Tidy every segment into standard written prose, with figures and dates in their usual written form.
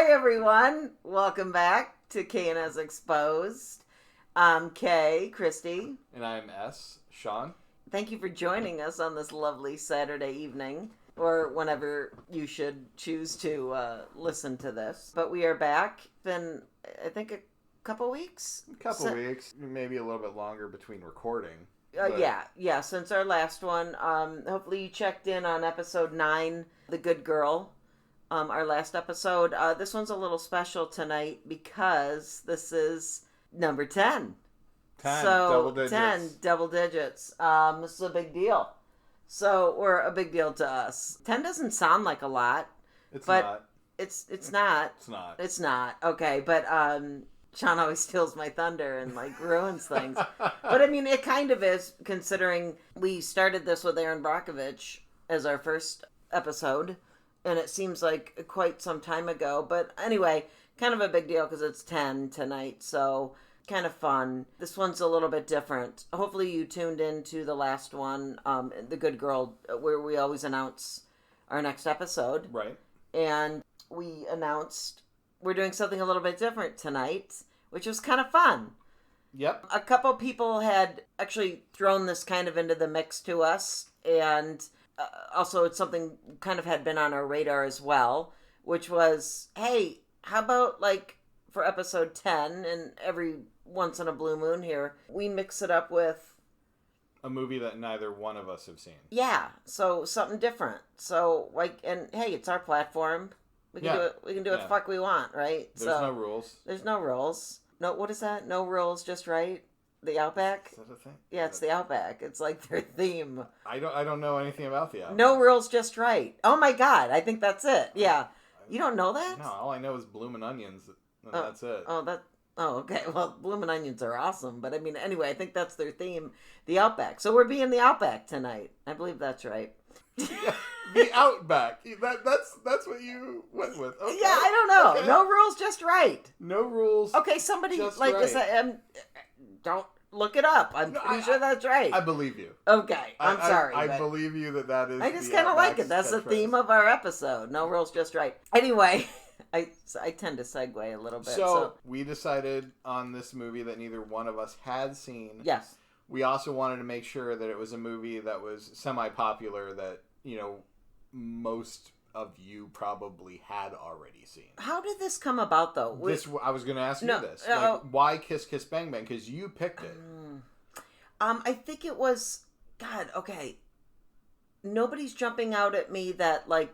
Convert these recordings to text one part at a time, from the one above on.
Hi, everyone. Welcome back to K&S Exposed. I'm Kay, Kristy. And I'm S, Shawn. Thank you for joining us on this lovely Saturday evening, or whenever you should choose to listen to this. But we are back. Been, I think, a couple weeks? Weeks, maybe a little bit longer between recording. Yeah, since our last one. Hopefully you checked in on episode 9, The Good Girl. Our last episode. This one's a little special tonight because this is number 10. 10, so, double digits. 10, double digits. This is a big deal. So, we're a big deal to us. 10 doesn't sound like a lot. It's but not. It's not. It's not. It's not. Okay, but Shawn always steals my thunder and ruins things. But I mean, it kind of is, considering we started this with Aaron Brockovich as our first episode. And it seems like quite some time ago. But anyway, kind of a big deal because it's 10 tonight. So kind of fun. This one's a little bit different. Hopefully you tuned into the last one, The Good Girl, where we always announce our next episode. Right. And we announced we're doing something a little bit different tonight, which was kind of fun. Yep. A couple people had actually thrown this kind of into the mix to us. And also, it's something kind of had been on our radar as well, which was, hey, how about for episode 10, and every once in a blue moon here, we mix it up with a movie that neither one of us have seen. Yeah, so something different. So, and hey, it's our platform. We can do it. We can do what the fuck we want, right? There's no rules. There's no rules. No, what is that? No rules, just right? The Outback? Is that a thing? Yeah, it's the Outback. It's like their theme. I don't know anything about the Outback. No rules, just right. Oh my God, I think that's it. Yeah. You don't know that? No, all I know is bloomin' onions, and that's it. Oh, okay. Well, bloomin' onions are awesome, but I mean, anyway, I think that's their theme, the Outback. So we're being the Outback tonight. I believe that's right. Yeah, the Outback. That's what you went with. Okay. Yeah, I don't know. Okay. No rules, just right. No rules. Okay, somebody just right. Right. Don't look it up. I'm pretty sure that's right. I believe you. Okay, I'm sorry. I believe you that is. I just kind of like it. That's the theme of our episode. No rules, just right. Anyway, I tend to segue a little bit. So we decided on this movie that neither one of us had seen. Yes. We also wanted to make sure that it was a movie that was semi-popular that, most of you probably had already seen. How did this come about, though? I was going to ask you this. Why Kiss Kiss Bang Bang? Because you picked it. I think it was... God, okay. Nobody's jumping out at me that, like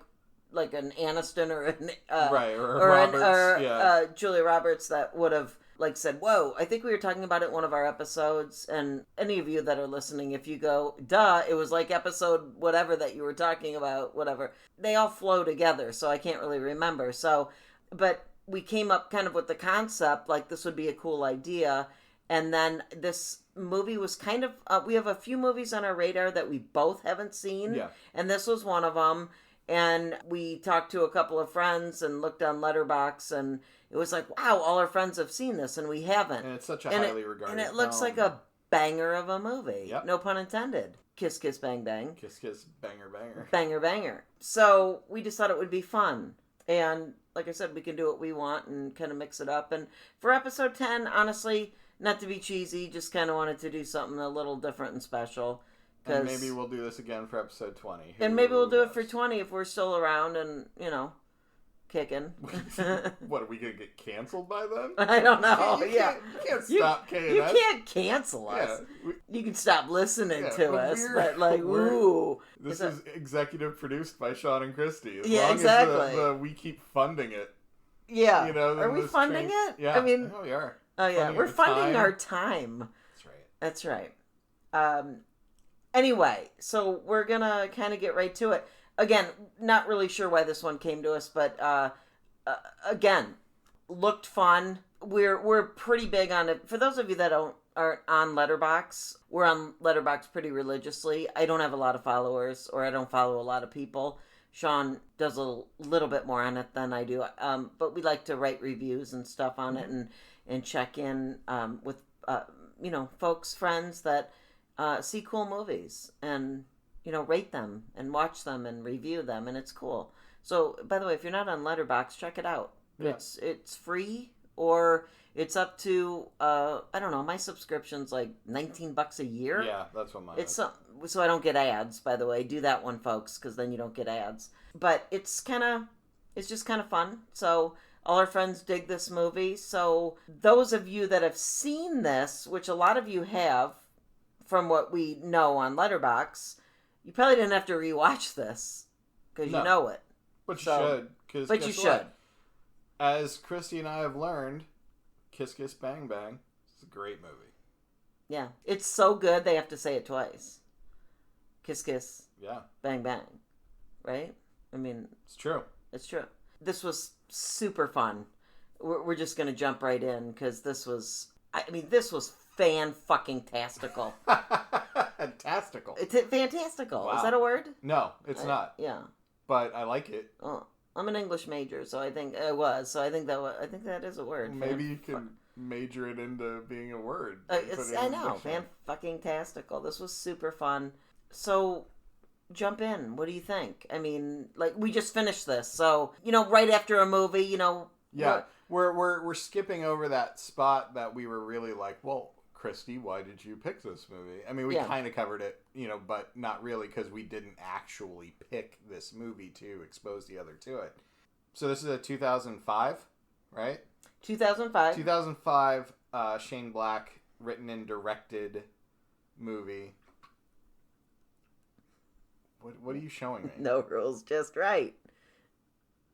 an Aniston or an... right, or Roberts, Julia Roberts that would have... said, whoa, I think we were talking about it in one of our episodes, and any of you that are listening, if you go, duh, it was episode whatever that you were talking about, whatever, they all flow together, so I can't really remember. So, but we came up kind of with the concept, this would be a cool idea, and then this movie was kind of, we have a few movies on our radar that we both haven't seen, and this was one of them, and we talked to a couple of friends and looked on Letterboxd, and it was wow, all our friends have seen this, and we haven't. And it's such a highly regarded And it looks like a banger of a movie. Yep. No pun intended. Kiss, kiss, bang, bang. Kiss, kiss, banger, banger. Banger, banger. So we just thought it would be fun. And like I said, we can do what we want and kind of mix it up. And for episode 10, honestly, not to be cheesy, just kind of wanted to do something a little different and special. And maybe we'll do this again for episode 20. And maybe we'll do it for 20 if we're still around and, kicking. What, are we going to get canceled by then? I don't know. You can't stop K&S. You can't cancel us. Yeah, you can stop listening to us, but ooh. This is executive produced by Shawn and Kristy. As long as we keep funding it. Yeah. Are we funding it? Yeah. I mean, we are. Oh, yeah. We're funding our time. That's right. That's right. Anyway, so we're going to kind of get right to it. Again, not really sure why this one came to us, but again, looked fun. We're pretty big on it. For those of you that aren't on Letterboxd, we're on Letterboxd pretty religiously. I don't have a lot of followers, or I don't follow a lot of people. Shawn does a little bit more on it than I do, but we like to write reviews and stuff on it and check in with folks, friends that see cool movies and rate them and watch them and review them, and it's cool. So, by the way, if you're not on Letterboxd, check it out. Yeah. It's free, or it's up to I don't know. My subscription's like $19 a year. Yeah, that's what mine It's is. so I don't get ads. By the way, do that one, folks, because then you don't get ads. But it's just kind of fun. So all our friends dig this movie. So those of you that have seen this, which a lot of you have, from what we know on Letterboxd, you probably didn't have to rewatch this because you know it. But So- you should. But you should. As Kristy and I have learned, Kiss Kiss Bang Bang is a great movie. Yeah, it's so good they have to say it twice. Kiss kiss, Yeah, bang bang, right? I mean, it's true. it's true. This was super fun. We're just gonna jump right in because this was fan-fucking-tastical. Fantastical. It's fantastical. Wow. Is that a word? No, it's not. Yeah. But I like it. Oh, I'm an English major, so I think it was. So I think that is a word. Maybe you can major it into being a word. I know, fan-fucking-tastical. This was super fun. So, jump in. What do you think? I mean, like, we just finished this, so right after a movie, Yeah, we're skipping over that spot that we were really like, well, Kristy, why did you pick this movie? I mean, we kind of covered it, but not really because we didn't actually pick this movie to expose the other to it. So this is a 2005, right? 2005. 2005, Shane Black written and directed movie. What are you showing me? No rules, just right.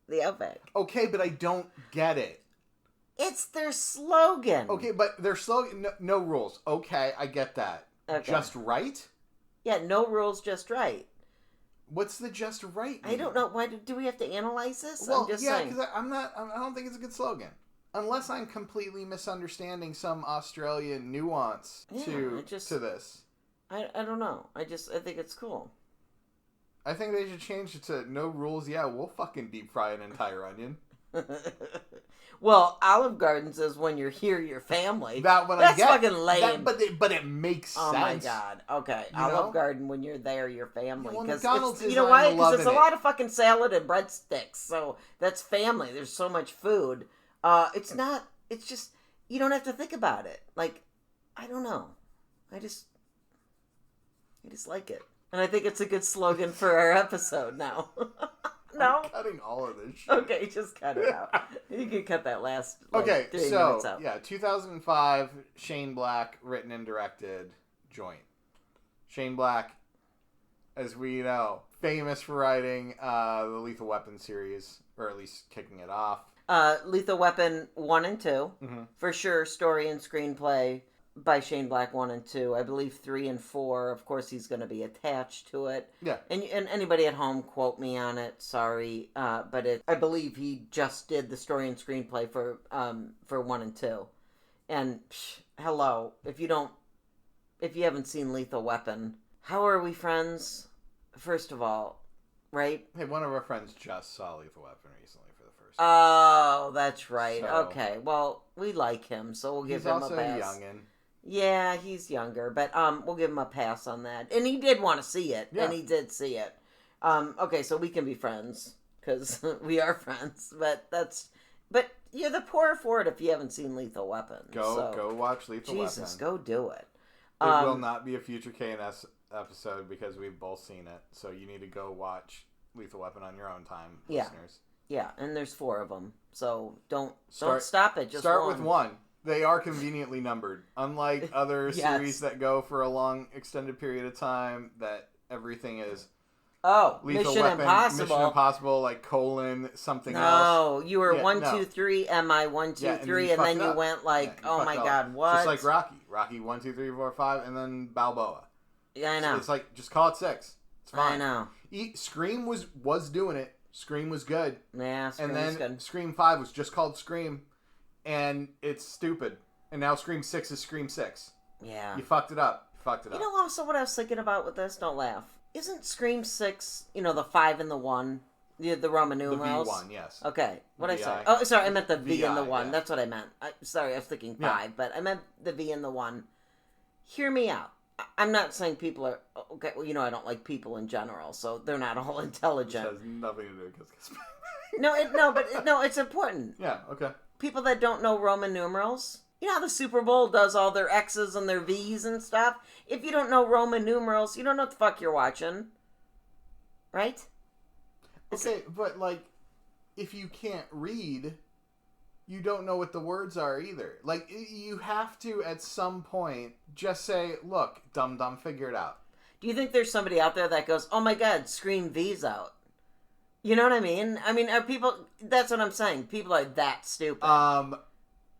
The Outback. Okay, but I don't get it. It's their slogan. Okay, but their slogan, no rules. Okay, I get that. Okay. Just right? Yeah, no rules, just right. What's the just right mean? I don't know. Why do we have to analyze this? Well, I'm just yeah, saying. because I don't think it's a good slogan. Unless I'm completely misunderstanding some Australian nuance to this. I don't know. I think it's cool. I think they should change it to no rules. Yeah, we'll fucking deep fry an entire onion. Well, Olive Garden says when you're here, your family. That's fucking lame. But it makes sense. Oh my god. Okay, Olive Garden when you're there, your family. Yeah, well, Because McDonald's is why? I'm Because it's a loving lot of fucking salad and breadsticks. So that's family. There's so much food. It's not. It's just you don't have to think about it. Like, I don't know. I just like it. And I think it's a good slogan for our episode now. No? I'm cutting all of this shit. Okay, just cut it out. You can cut that last 3 minutes out. Yeah, 2005, Shane Black, written and directed, joint. Shane Black, as we know, famous for writing the Lethal Weapon series, or at least kicking it off. Lethal Weapon 1 and 2, Mm-hmm. for sure, story and screenplay by Shane Black 1 and 2. I believe 3 and 4, of course, he's going to be attached to it. Yeah. And anybody at home, quote me on it. Sorry, but I believe he just did the story and screenplay for 1 and 2. And hello, if you haven't seen Lethal Weapon, how are we friends? First of all, right? Hey, one of our friends just saw Lethal Weapon recently for the first time. Oh, that's right. So, okay, well, we like him, so we'll give him a pass. He's also a youngin'. Yeah, he's younger, but we'll give him a pass on that. And he did want to see it, and he did see it. Okay, so we can be friends because we are friends. But you're the poorer for it if you haven't seen Lethal Weapon. Go watch Lethal Weapon. Jesus, go do it. It will not be a future KNS episode because we've both seen it. So you need to go watch Lethal Weapon on your own time, listeners. Yeah, and there's 4 of them, so don't stop it. Just start with 1. They are conveniently numbered. Unlike other series that go for a long, extended period of time, that everything is Lethal Mission Weapon, Impossible. Mission Impossible, like colon, something else. No, you were 1, 2, 3, MI 1, 2, 3, and then you went like, oh my god, what? Just like Rocky 1, 2, 3, 4, 5, and then Balboa. Yeah, I know. So it's like, just call it 6. It's fine. I know. Scream was doing it. Scream was good. Yeah, Scream was and then good. Scream 5 was just called Scream, and it's stupid. And now Scream 6 is Scream 6. Yeah. You fucked it up. You know also what I was thinking about with this? Don't laugh. Isn't Scream 6, the 5 and the 1, the Roman numerals? The V1, yes. Okay. What'd I say? VI. Oh, sorry, I meant the V and the 1. Yeah. That's what I meant. Sorry, I was thinking 5, but I meant the V and the 1. Hear me out. I'm not saying people are... Okay, well, I don't like people in general, so they're not all intelligent. It has nothing to do with Kiss Kiss Bang No, it's important. Yeah, okay. People that don't know Roman numerals, you know how the Super Bowl does all their X's and their V's and stuff? If you don't know Roman numerals, you don't know what the fuck you're watching. Right? Okay, but, like, if you can't read, you don't know what the words are either. Like, you have to, at some point, just say, look, dum-dum, figure it out. Do you think there's somebody out there that goes, oh my god, scream V's out? You know what I mean? I mean, are people... That's what I'm saying. People are that stupid.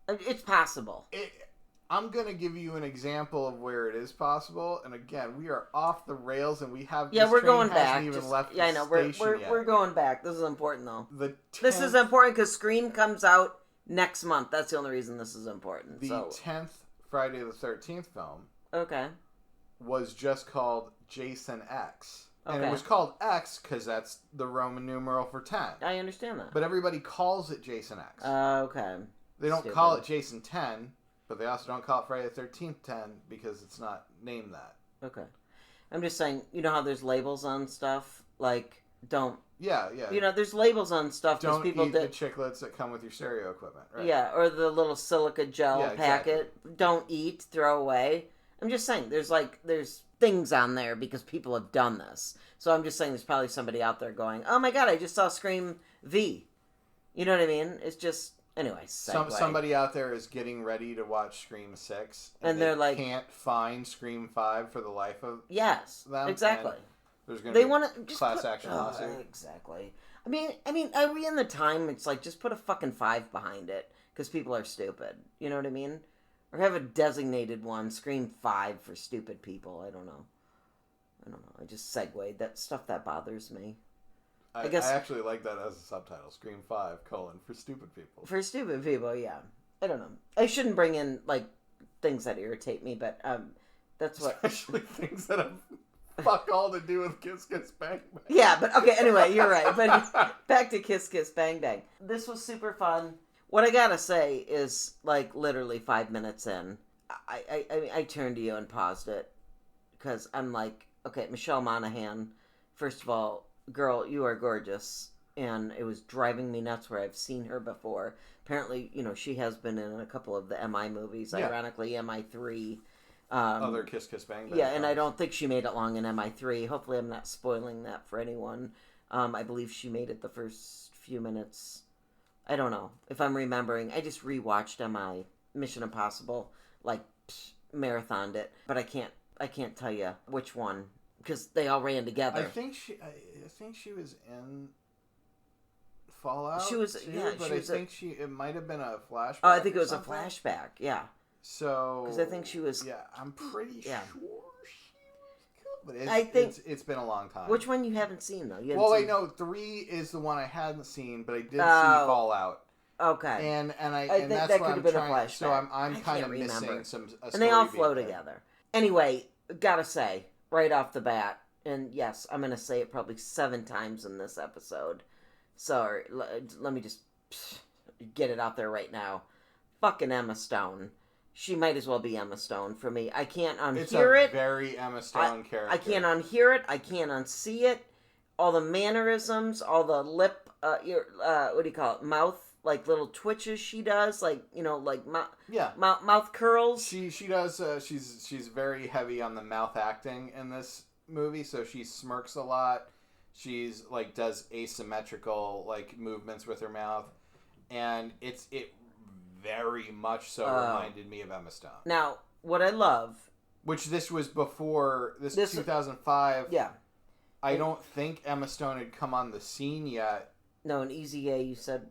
It's possible. I'm going to give you an example of where it is possible. And again, we are off the rails and we have... Yeah, we're going back. Left I know. We're going back. This is important, though. The 10th, this is important because Scream comes out next month. That's the only reason this is important. The 10th Friday the 13th film... Okay. ...was just called Jason X. Okay. And it was called X because that's the Roman numeral for 10. I understand that. But everybody calls it Jason X. Okay. They don't call it Jason 10, but they also don't call it Friday the 13th 10 because it's not named that. Okay. I'm just saying, you know how there's labels on stuff? Like, don't... Yeah. You know, there's labels on stuff because people... Don't eat the chiclets that come with your stereo equipment, right? Yeah, or the little silica gel packet. Exactly. Don't eat, throw away. I'm just saying, there's things on there because people have done this. So I'm just saying there's probably somebody out there going, oh my god, I just saw Scream V. You know what I mean? It's just... Anyway, somebody out there is getting ready to watch Scream 6. And they're like... can't find Scream 5 for the life of them. Exactly. There's going to be class action lawsuit. Exactly. I mean, are we in the time? It's like, just put a fucking 5 behind it. Because people are stupid. You know what I mean? Or have a designated one, Scream 5 for stupid people. I don't know. I just segued. That stuff that bothers me. I actually like that as a subtitle. Scream 5, for stupid people. For stupid people, yeah. I don't know. I shouldn't bring in, like, things that irritate me, but that's what... Especially things that have fuck all to do with Kiss Kiss Bang Bang. Yeah, but okay, anyway, you're right. But back to Kiss Kiss Bang Bang. This was super fun. What I gotta say is, like, literally 5 minutes in, I turned to you and paused it. Because I'm like, okay, Michelle Monaghan, first of all, girl, you are gorgeous. And it was driving me nuts where I've seen her before. Apparently, you know, she has been in a couple of the MI movies. Yeah. Ironically, MI3. Other Kiss Kiss Bang Bang. Yeah, and I don't think she made it long in MI3. Hopefully I'm not spoiling that for anyone. I believe she made it the first few minutes. I don't know. If I'm remembering, I just rewatched MI, Mission Impossible, like, marathoned it. But I can't tell you which one. Because they all ran together. I think she was in Fallout. She was, too, yeah. But it might have been a flashback. Oh, I think it was a flashback. Yeah. So. Because I think she was. Yeah, I'm pretty sure she was good. But I think it's been a long time. Which one you haven't seen though? Wait, no, 3 is the one I hadn't seen, but I did see Fallout. Okay. And I think that's that what could I'm have been trying. A flashback. So I'm kind of missing some. And they all flow together. Anyway, gotta say. Right off the bat, and yes, I'm going to say it probably 7 times in this episode. Sorry, let me just get it out there right now. Fucking Emma Stone. She might as well be Emma Stone for me. I can't unhear it. It's a very Emma Stone character. I can't unhear it. I can't unsee it. All the mannerisms, all the lip, what do you call it, mouth, like little twitches she does, like, you know, like mouth curls. She does. She's very heavy on the mouth acting in this movie, so she smirks a lot. She's like does asymmetrical like movements with her mouth, and it very much so reminded me of Emma Stone. Now, what I love, which this was before this 2005. Yeah, I don't think Emma Stone had come on the scene yet. No, an Easy A, you said...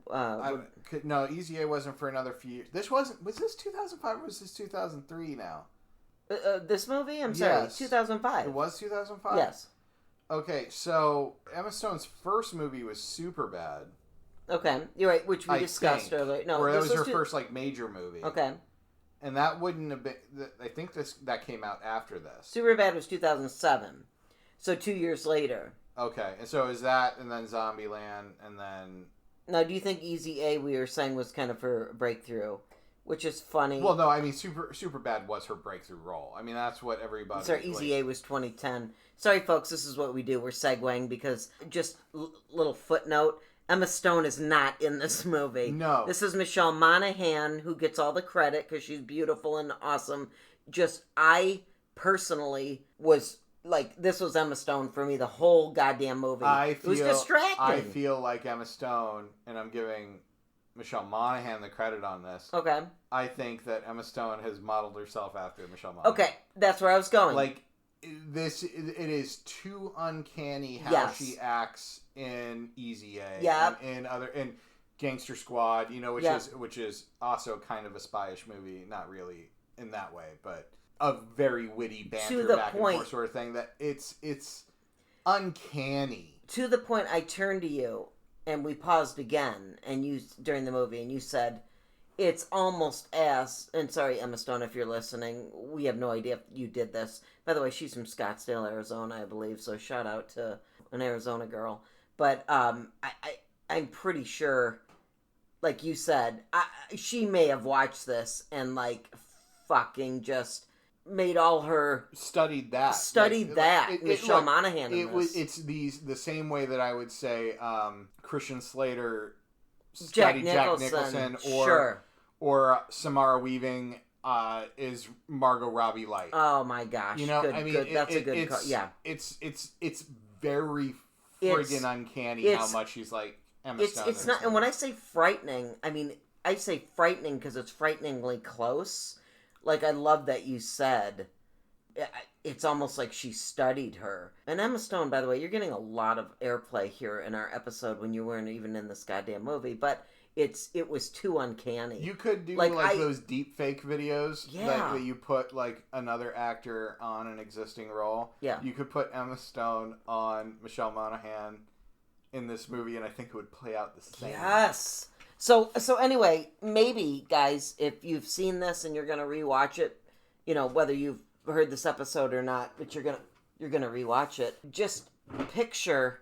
no, Easy A wasn't for another few years. Was this 2005 or was this 2003 now? This movie? I'm sorry, yes. 2005. It was 2005? Yes. Okay, so Emma Stone's first movie was Superbad. Okay, you're right, which we discussed earlier. No, or that was her first, like, major movie. Okay. And that wouldn't have been... I think that came out after this. Superbad was 2007. So 2 years later. Okay, and so is that, and then Zombieland, and then... Now, do you think Easy A, we were saying, was kind of her breakthrough? Which is funny. Well, no, I mean, Superbad was her breakthrough role. I mean, that's what everybody... Sorry, Easy A was 2010. Sorry, folks, this is what we do. We're segueing because, just little footnote, Emma Stone is not in this movie. No. This is Michelle Monaghan, who gets all the credit because she's beautiful and awesome. I personally was like, this was Emma Stone for me the whole goddamn movie. It was distracting. I feel like Emma Stone, and I'm giving Michelle Monaghan the credit on this. Okay. I think that Emma Stone has modeled herself after Michelle Monaghan. Okay, that's where I was going. Like, it is too uncanny how she acts in Easy A. Yeah. And in Gangster Squad, which is also kind of a spyish movie, not really in that way, but a very witty banter back and forth sort of thing. That it's uncanny. To the point, I turned to you and we paused again, and you during the movie, and you said, "It's almost as." And sorry, Emma Stone, if you're listening, we have no idea if you did this. By the way, she's from Scottsdale, Arizona, I believe. So shout out to an Arizona girl. But I'm pretty sure, like you said, she may have watched this and like fucking just made all her studied that Michelle Monaghan. It's the same way that I would say Christian Slater Jack studied Jack Nicholson, or Samara Weaving is Margot Robbie light. Oh my gosh! Good. That's a good call. Yeah, it's very friggin' uncanny how much he's like Emma Stone. It's not, and when I say frightening, I mean I say frightening because it's frighteningly close. Like, I love that you said it's almost like she studied her. And Emma Stone, by the way, you're getting a lot of airplay here in our episode when you weren't even in this goddamn movie, but it was too uncanny. You could do those deep fake videos that you put like another actor on an existing role. Yeah. You could put Emma Stone on Michelle Monaghan in this movie, and I think it would play out the same. Yes. So anyway, maybe, guys, if you've seen this and you're going to rewatch it, whether you've heard this episode or not, but you're going to rewatch it, just picture,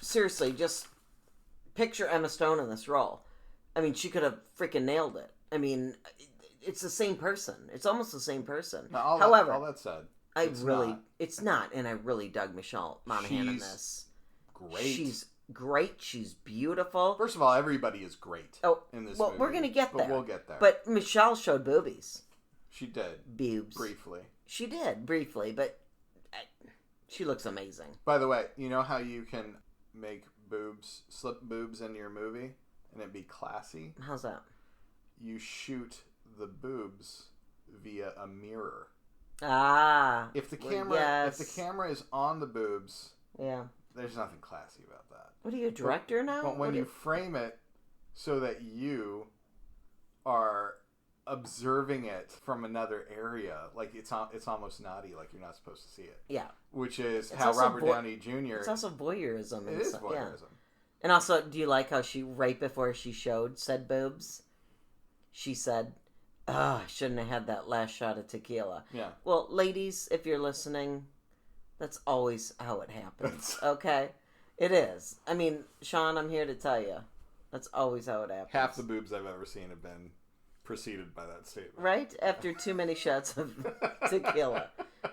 seriously, picture Emma Stone in this role. I mean, she could have freaking nailed it. I mean, it's the same person. It's almost the same person. However, all that said, it's not, and I really dug Michelle Monaghan in this. Great. She's great. She's beautiful. First of all, everybody is great in this movie. We're going to get there. But we'll get there. But Michelle showed boobies. She did. Boobs. Briefly. She did, briefly, but she looks amazing. By the way, you know how you can make slip boobs into your movie and it be classy? How's that? You shoot the boobs via a mirror. If the camera is on the boobs, there's nothing classy about that. What are you, a director now? But when you frame it so that you are observing it from another area, like it's almost naughty, like you're not supposed to see it. Yeah. Which is how Robert Downey Jr. It's also voyeurism. It is voyeurism. Yeah. And also, do you like how she, right before she showed said boobs, she said, I shouldn't have had that last shot of tequila. Yeah. Well, ladies, if you're listening, that's always how it happens. Okay? It is. I mean, Shawn, I'm here to tell you, that's always how it happens. Half the boobs I've ever seen have been preceded by that statement. Right? After too many shots of tequila.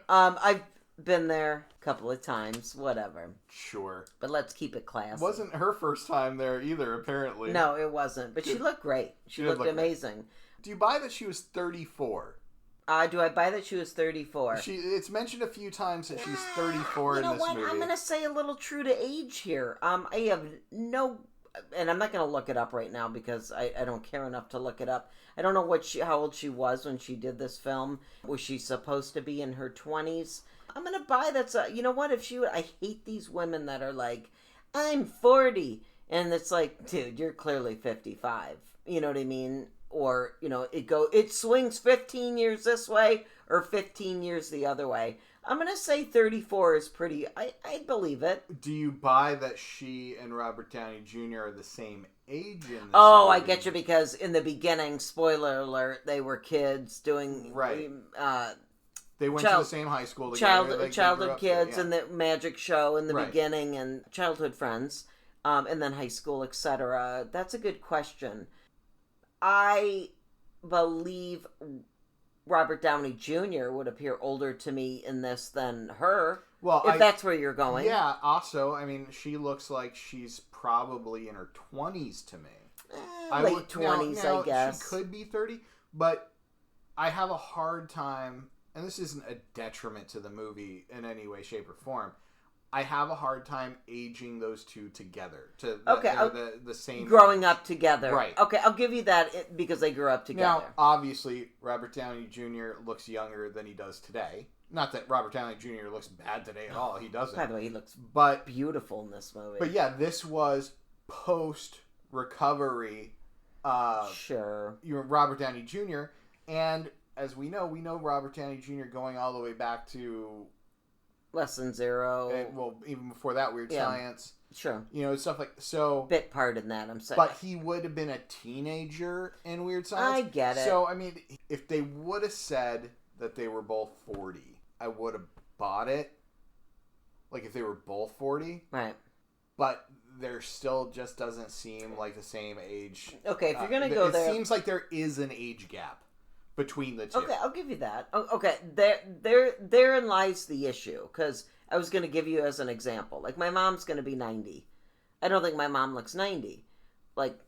I've been there a couple of times, whatever. Sure. But let's keep it classy. Wasn't her first time there either, apparently. No, it wasn't. But she looked great. She looked amazing. Great. Do you buy that she was 34? Do I buy that she was 34? It's mentioned a few times that she's 34 in this movie. You know what? I'm going to say a little true to age here. I have no... And I'm not going to look it up right now because I don't care enough to look it up. I don't know how old she was when she did this film. Was she supposed to be in her 20s? I'm going to buy that. You know what? I hate these women that are like, I'm 40. And it's like, dude, you're clearly 55. You know what I mean? Or, it swings 15 years this way or 15 years the other way. I'm going to say 34 is pretty... I believe it. Do you buy that she and Robert Downey Jr. are the same age in this movie? I get you, because in the beginning, spoiler alert, they were kids doing... Right. They went to the same high school together. Childhood kids and the magic show in the beginning, and childhood friends, and then high school, etc. That's a good question. I believe... Robert Downey Jr. would appear older to me in this than her. Well, if that's where you're going. Yeah, also, I mean, she looks like she's probably in her 20s to me. Late 20s, I guess. She could be 30, but I have a hard time, and this isn't a detriment to the movie in any way, shape, or form. I have a hard time aging those two together. The same growing age. Up together. Right. Okay, I'll give you that because they grew up together. Now, obviously, Robert Downey Jr. looks younger than he does today. Not that Robert Downey Jr. looks bad today at all. He doesn't. By the way, he looks beautiful in this movie. But yeah, this was post-recovery. Sure. You're Robert Downey Jr. And as we know Robert Downey Jr. going all the way back to Lesson Zero. Well, even before that, Weird Science. Sure. Stuff like so. Bit part in that, I'm saying. But he would have been a teenager in Weird Science. I get it. So I mean, if they would have said that they were both 40, I would have bought it. Like if they were both 40, right? But there still just doesn't seem like the same age. Okay, if you're gonna go there, it seems like there is an age gap between the two. Okay, I'll give you that. Okay, therein lies the issue, because I was going to give you as an example. Like, my mom's going to be 90. I don't think my mom looks 90. Like,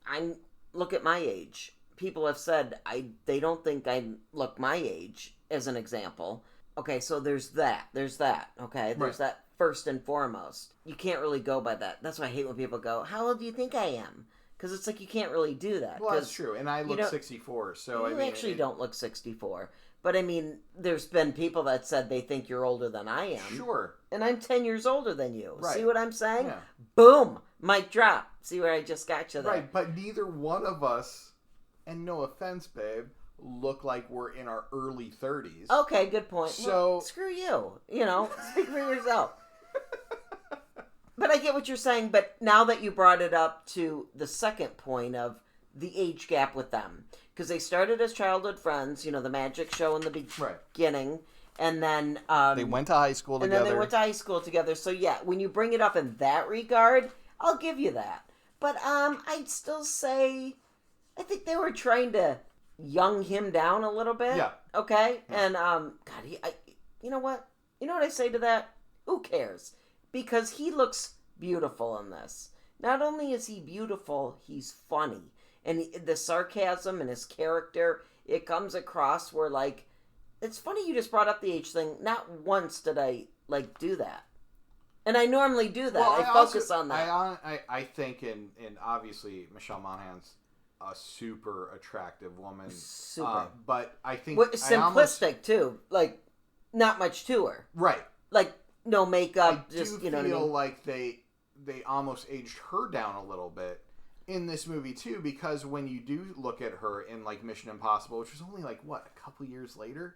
look at my age. People have said they don't think I look my age, as an example. Okay, so there's that. Okay, there's that first and foremost. You can't really go by that. That's why I hate when people go, "How old do you think I am?" Because it's like you can't really do that. Well, that's true. And I look 64, so I mean... You actually don't look 64. But I mean, there's been people that said they think you're older than I am. Sure. And I'm 10 years older than you. Right. See what I'm saying? Yeah. Boom! Mic drop. See where I just got you there? Right, but neither one of us, and no offense, babe, look like we're in our early 30s. Okay, good point. So... Well, screw you. Speak for yourself. But I get what you're saying, but now that you brought it up to the second point of the age gap with them, because they started as childhood friends, the magic show in the beginning, and then... they went to high school together. And then they went to high school together, so yeah, when you bring it up in that regard, I'll give you that. But I'd still say, I think they were trying to young him down a little bit. Yeah. Okay? Yeah. And, you know what? You know what I say to that? Who cares? Because he looks beautiful in this. Not only is he beautiful, he's funny. And the sarcasm in his character, it comes across where, like, it's funny you just brought up the age thing. Not once did I, do that. And I normally do that. Well, I focus on that. I think, in obviously, Michelle Monaghan's a super attractive woman. Super. But I think... simplistic, too. Like, not much to her. Right. Like, no makeup, I feel like they almost aged her down a little bit in this movie too, because when you do look at her in like Mission Impossible, which was only like a couple years later,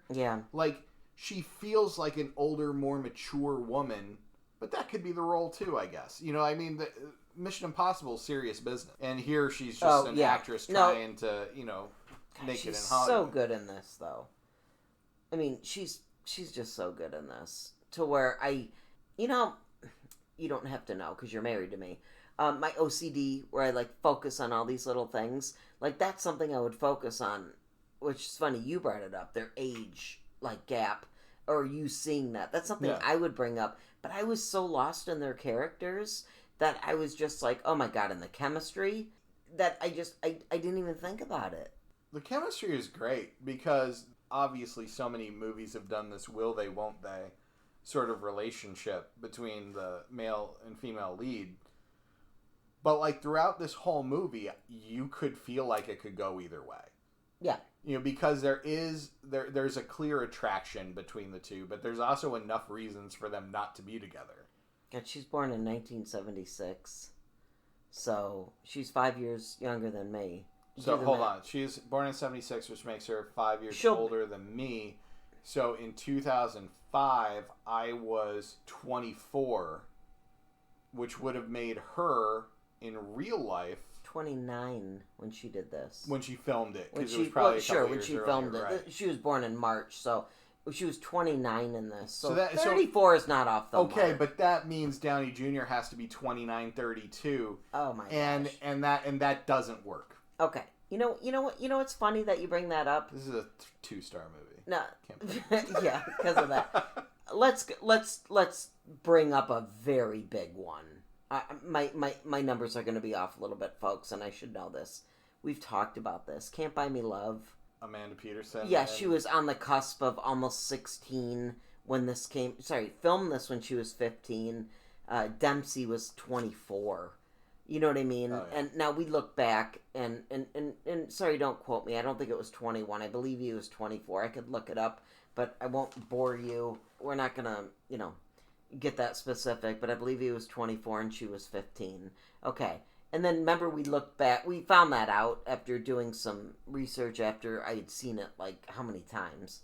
like she feels like an older, more mature woman, but that could be the role too, I guess. I mean, the Mission Impossible is serious business, and here she's just an actress trying to make it in Hollywood. So good in this, though. I mean, she's just so good in this. To where you don't have to know because you're married to me. My OCD, where I focus on all these little things, that's something I would focus on. Which is funny, you brought it up, their age gap, or you seeing that. That's something I would bring up. But I was so lost in their characters that I was just like, oh my god, and the chemistry that I didn't even think about it. The chemistry is great because obviously so many movies have done this will they, won't they sort of relationship between the male and female lead. But throughout this whole movie, you could feel like it could go either way. Yeah. Because there's a clear attraction between the two, but there's also enough reasons for them not to be together. And she's born in 1976. So she's 5 years younger than me. So hold on. She's born in 76, which makes her 5 years older than me. So in 2005, I was 24, which would have made her, in real life... 29 when she did this. When she filmed it, because it was probably a couple when years she earlier, filmed it. right. She was born in March, so she was 29 in this. So, 34 is not off the mark. Okay, but that means Downey Jr. has to be 29, 32. Oh my gosh. And that doesn't work. Okay. You know what's funny that you bring that up? This is a 2-star movie. No. Yeah, because of that. Let's bring up a very big one. My numbers are going to be off a little bit, folks, and I should know this. We've talked about this. Can't Buy Me Love. Amanda Peterson. Yeah, she was on the cusp of almost 16 when this came. Sorry, filmed this when she was 15. Dempsey was 24. You know what I mean? Oh, yeah. And now we look back, and sorry, don't quote me. I don't think it was 21. I believe he was 24. I could look it up, but I won't bore you. We're not going to, get that specific, but I believe he was 24 and she was 15. Okay. And then remember we looked back, we found that out after doing some research after I had seen it like how many times.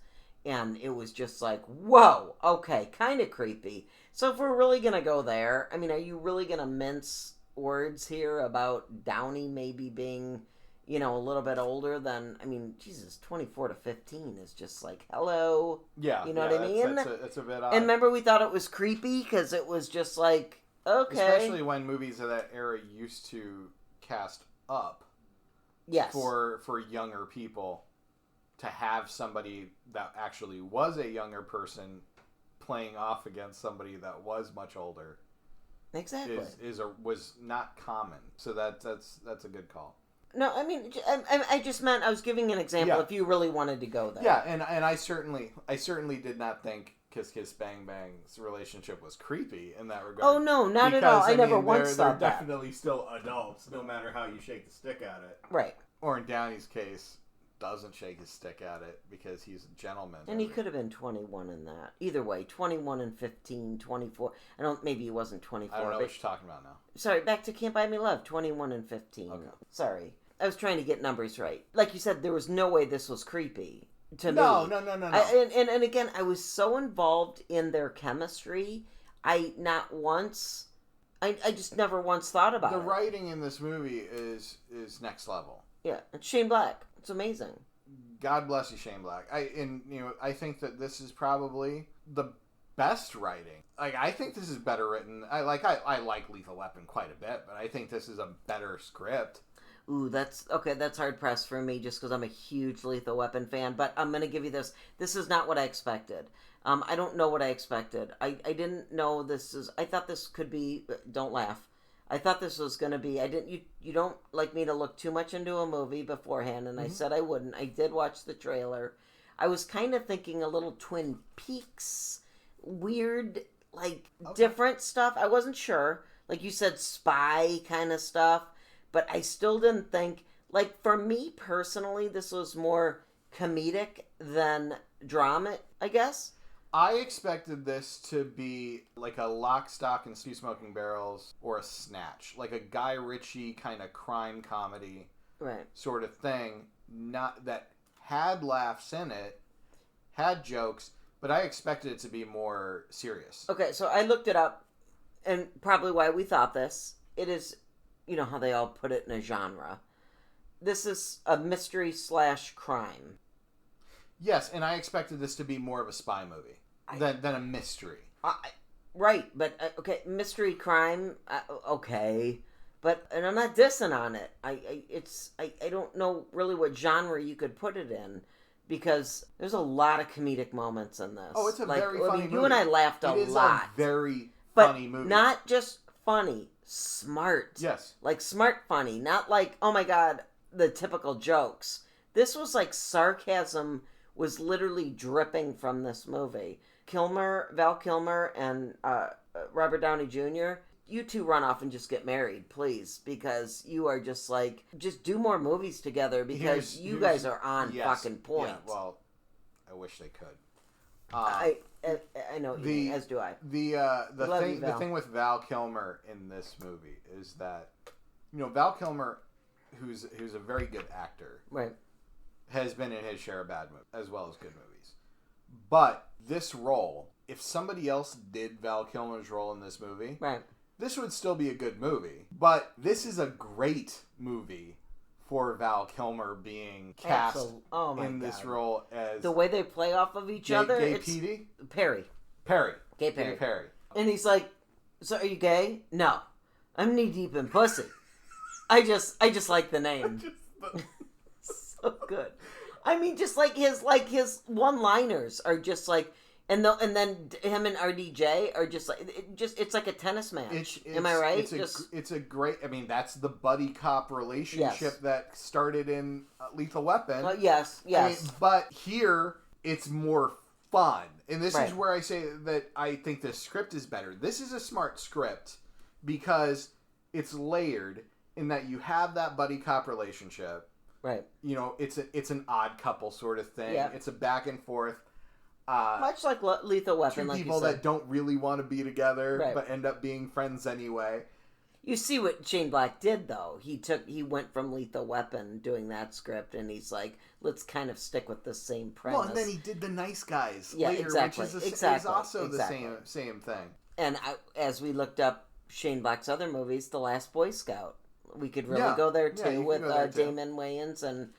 And it was just like, whoa, okay, kind of creepy. So if we're really going to go there, I mean, are you really going to mince words here about Downey maybe being, a little bit older than, I mean, Jesus, 24 to 15 is just like, hello. Yeah. You know what I mean? It's a bit odd. And remember we thought it was creepy because it was just like, okay. Especially when movies of that era used to cast up. Yes. For younger people to have somebody that actually was a younger person playing off against somebody that was much older. Exactly. Was not common. So that's a good call. No, I mean, I just meant I was giving an example if you really wanted to go there. Yeah, and I certainly did not think Kiss Kiss Bang Bang's relationship was creepy in that regard. Oh, no, not at all. I never once thought they're definitely still adults, no matter how you shake the stick at it. Right. Or in Downey's case, doesn't shake his stick at it because he's a gentleman. And he could have been 21 in that. Either way, 21 and 15, 24. Maybe he wasn't 24. I don't know what you're talking about now. Sorry, back to Can't Buy Me Love, 21 and 15. Okay. Sorry. I was trying to get numbers right. Like you said, there was no way this was creepy to me. No. And again, I was so involved in their chemistry, I just never once thought about it. The writing in this movie is next level. Yeah, it's Shane Black. It's amazing. God bless you, Shane Black. I think that this is probably the best writing. Like, I think this is better written. I like Lethal Weapon quite a bit, but I think this is a better script. Ooh, that's hard pressed for me just because I'm a huge Lethal Weapon fan, but I'm going to give you this. This is not what I expected. I don't know what I expected. I didn't know I thought this could be, don't laugh. I thought this was going to be, you don't like me to look too much into a movie beforehand, and I said I wouldn't. I did watch the trailer. I was kind of thinking a little Twin Peaks, weird, different stuff. I wasn't sure. Like you said, spy kind of stuff. But I still didn't think, for me personally, this was more comedic than drama, I guess. I expected this to be like a Lock, Stock, and Two Smoking Barrels or a Snatch. Like a Guy Ritchie kind of crime comedy sort of thing. Not that had laughs in it, had jokes, but I expected it to be more serious. Okay, so I looked it up, and probably why we thought this. It is... You know how they all put it in a genre. This is a mystery/crime. Yes, and I expected this to be more of a spy movie than a mystery. Right, but okay, mystery crime, okay, and I'm not dissing on it. I don't know really what genre you could put it in because there's a lot of comedic moments in this. Oh, it's a very funny movie. You and I laughed a lot. It is a very funny movie, not just funny. Smart. Yes. Smart funny. Not oh my God, the typical jokes. This was sarcasm was literally dripping from this movie. Val Kilmer, and Robert Downey Jr., you two run off and just get married, please, because you are just just do more movies together because you guys are on fucking point. Yeah, well, I wish they could. I know, as do I. The thing with Val Kilmer in this movie is that, Val Kilmer, who's a very good actor, right, has been in his share of bad movies as well as good movies. But this role, if somebody else did Val Kilmer's role in this movie, right, this would still be a good movie. But this is a great movie for Val Kilmer being cast in this role as... The way they play off of each other. Gay Petey? Perry. Gay Perry. And he's like, so are you gay? No. I'm knee deep in pussy. I just like the name. So good. I mean, just his one-liners are just And then him and RDJ are just like it's like a tennis match. Am I right? It's a great. I mean, that's the buddy cop relationship that started in Lethal Weapon. Yes. I mean, but here it's more fun, and this is where I say that I think the script is better. This is a smart script because it's layered in that you have that buddy cop relationship. Right. You know, it's an odd couple sort of thing. Yeah. It's a back and forth. Much like Lethal Weapon, two like people that don't really want to be together, but end up being friends anyway. You see what Shane Black did, though. He went from Lethal Weapon doing that script, and he's like, let's kind of stick with the same premise. Well, and then he did The Nice Guys later, exactly. Which is also the same thing. And as we looked up Shane Black's other movies, The Last Boy Scout, we could really go there too with Damon Wayans and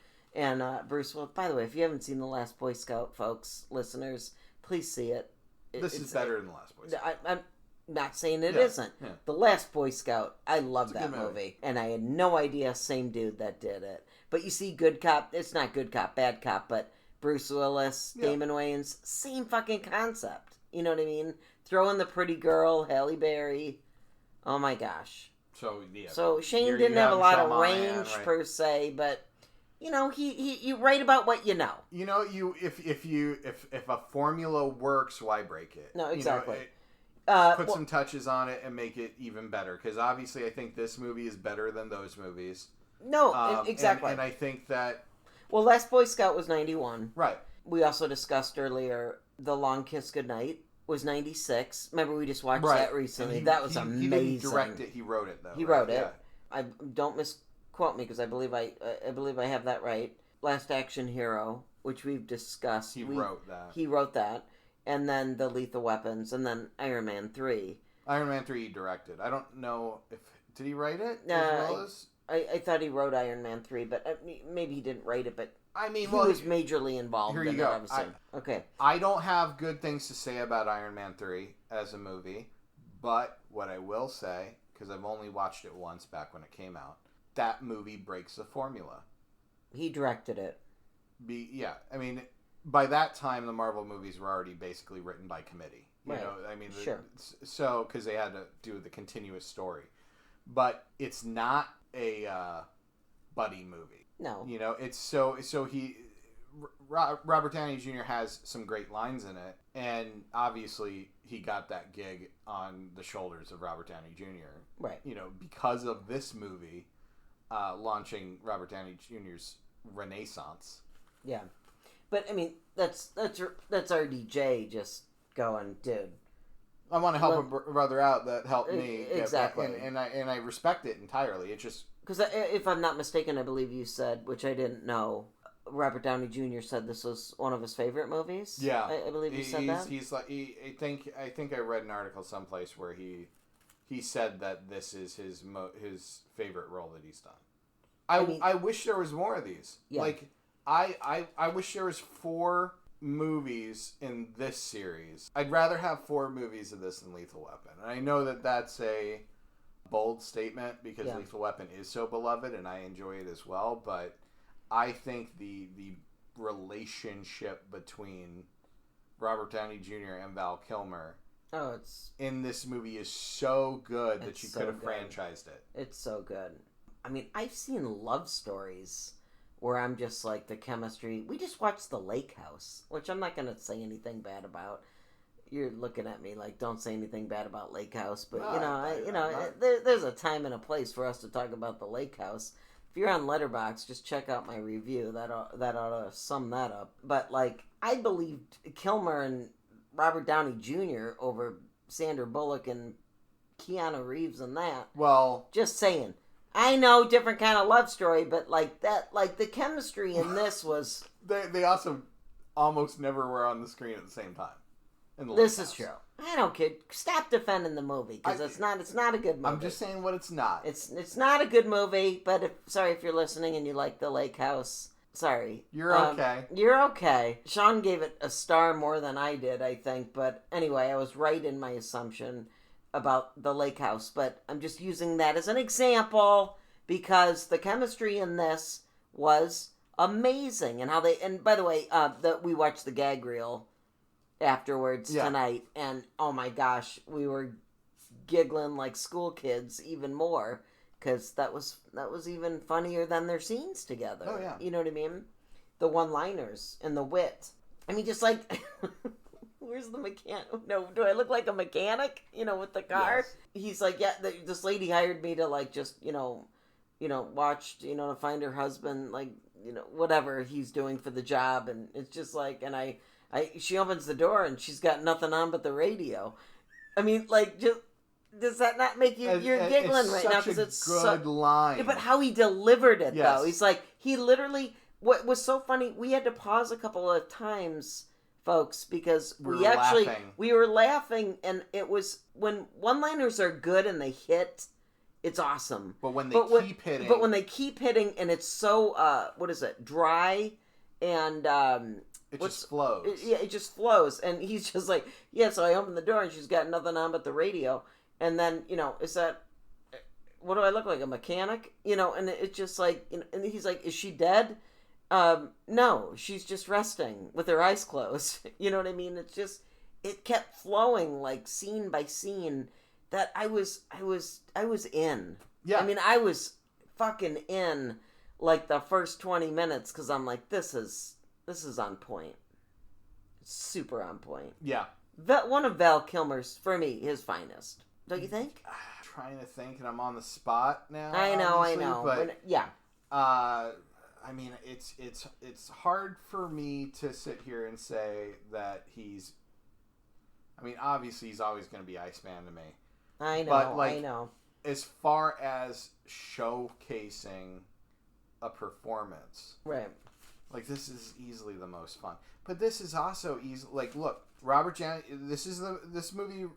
Bruce Willis. By the way, if you haven't seen The Last Boy Scout, folks, listeners, please see it. This is better than The Last Boy Scout. I'm not saying it isn't. Yeah. The Last Boy Scout, I love that movie. And I had no idea same dude that did it. But you see Good Cop, it's not Good Cop, Bad Cop, but Bruce Willis, Damon Wayans, same fucking concept. You know what I mean? Throw in the pretty girl, Halle Berry. Oh my gosh. So Shane didn't have a lot of range per se, but you know, you write about what you know. You know, if a formula works, why break it? No, exactly. You know, put some touches on it and make it even better. Because obviously, I think this movie is better than those movies. No, exactly. And I think that. Well, Last Boy Scout was 91. Right. We also discussed earlier The Long Kiss Goodnight was 96. Remember, we just watched that recently. That was amazing. He didn't direct it. He wrote it though. He wrote it. I don't misquote me because I believe I have that right. Last Action Hero, which we've discussed. He wrote that. He wrote that, and then the Lethal Weapons, and then Iron Man 3. Iron Man 3 he directed. I don't know if did he write it I thought he wrote Iron Man 3, but maybe he didn't write it. But I mean, he was majorly involved in it. Obviously. Okay. I don't have good things to say about Iron Man 3 as a movie, but what I will say, because I've only watched it once back when it came out, that movie breaks the formula. He directed it. I mean, by that time, the Marvel movies were already basically written by committee. You know, I mean, so because they had to do the continuous story, but it's not a buddy movie. No, you know, it's so Robert Downey Jr. has some great lines in it, and obviously he got that gig on the shoulders of Robert Downey Jr. Right. You know, because of this movie launching Robert Downey Jr.'s renaissance. Yeah, but I mean that's RDJ just going, dude. I want to help a brother out that helped me. Exactly, and I respect it entirely. It's just because if I'm not mistaken, I believe you said, which I didn't know, Robert Downey Jr. said this was one of his favorite movies. Yeah, I believe you said that. He's like I think I read an article someplace where he said that this is his favorite role that he's done. I wish there was more of these. Yeah. Like I wish there was 4 movies in this series. I'd rather have 4 movies of this than Lethal Weapon. And I know that that's a bold statement because Lethal Weapon is so beloved and I enjoy it as well, but I think the relationship between Robert Downey Jr. and Val Kilmer in this movie is so good that you could have franchised it. It's so good. I mean, I've seen love stories where I'm just like, the chemistry. We just watched The Lake House, which I'm not going to say anything bad about. You're looking at me like, don't say anything bad about Lake House, but there's a time and a place for us to talk about The Lake House. If you're on Letterboxd, just check out my review. That ought to sum that up. But like, I believed Kilmer and Robert Downey Jr. over Sandra Bullock and Keanu Reeves and that. Well, just saying. I know, different kind of love story, but like that, like the chemistry in this was. They also almost never were on the screen at the same time. This is true. I don't care. Stop defending the movie because it's not a good movie. I'm just saying what it's not. It's not a good movie. But sorry if you're listening and you like The Lake House. Sorry, you're okay. You're okay. Shawn gave it a star more than I did, I think. But anyway, I was right in my assumption about The Lake House, but I'm just using that as an example because the chemistry in this was amazing, and by the way, we watched the gag reel afterwards tonight, and oh my gosh, we were giggling like school kids even more, because that was even funnier than their scenes together. Oh yeah. You know what I mean? The one-liners and the wit. I mean, just like, where's the mechanic? No, do I look like a mechanic? With the car? Yes. He's like, yeah, this lady hired me to like just watch, to find her husband, like, whatever he's doing for the job, and it's just like, and she opens the door and she's got nothing on but the radio. I mean, like, just. Does that not make you... You're giggling right now because it's good line. Yeah, but how he delivered it, though. He's like... He literally... What was so funny... We had to pause a couple of times, folks, because we were laughing, and it was... When one-liners are good and they hit, it's awesome. But when they keep hitting... But when they keep hitting, and it's so... what is it? Dry, and... It just flows. It just flows. And he's just like... Yeah, so I opened the door, and she's got nothing on but the radio. And then, is that, what do I look like, a mechanic? And it's just like, and he's like, is she dead? No, she's just resting with her eyes closed. You know what I mean? It's just, it kept flowing like scene by scene that I was in. Yeah. I mean, I was fucking in like the first 20 minutes because I'm like, this is on point. It's super on point. Yeah. One of Val Kilmer's, for me, his finest. Don't you think? I'm trying to think, and I'm on the spot now. I know. But yeah. I mean, it's hard for me to sit here and say that he's... I mean, obviously, he's always going to be Iceman to me. I know, but, like, I know. As far as showcasing a performance... Right. Like, this is easily the most fun. But this is also easy... Like, look, Robert Downey... This movie...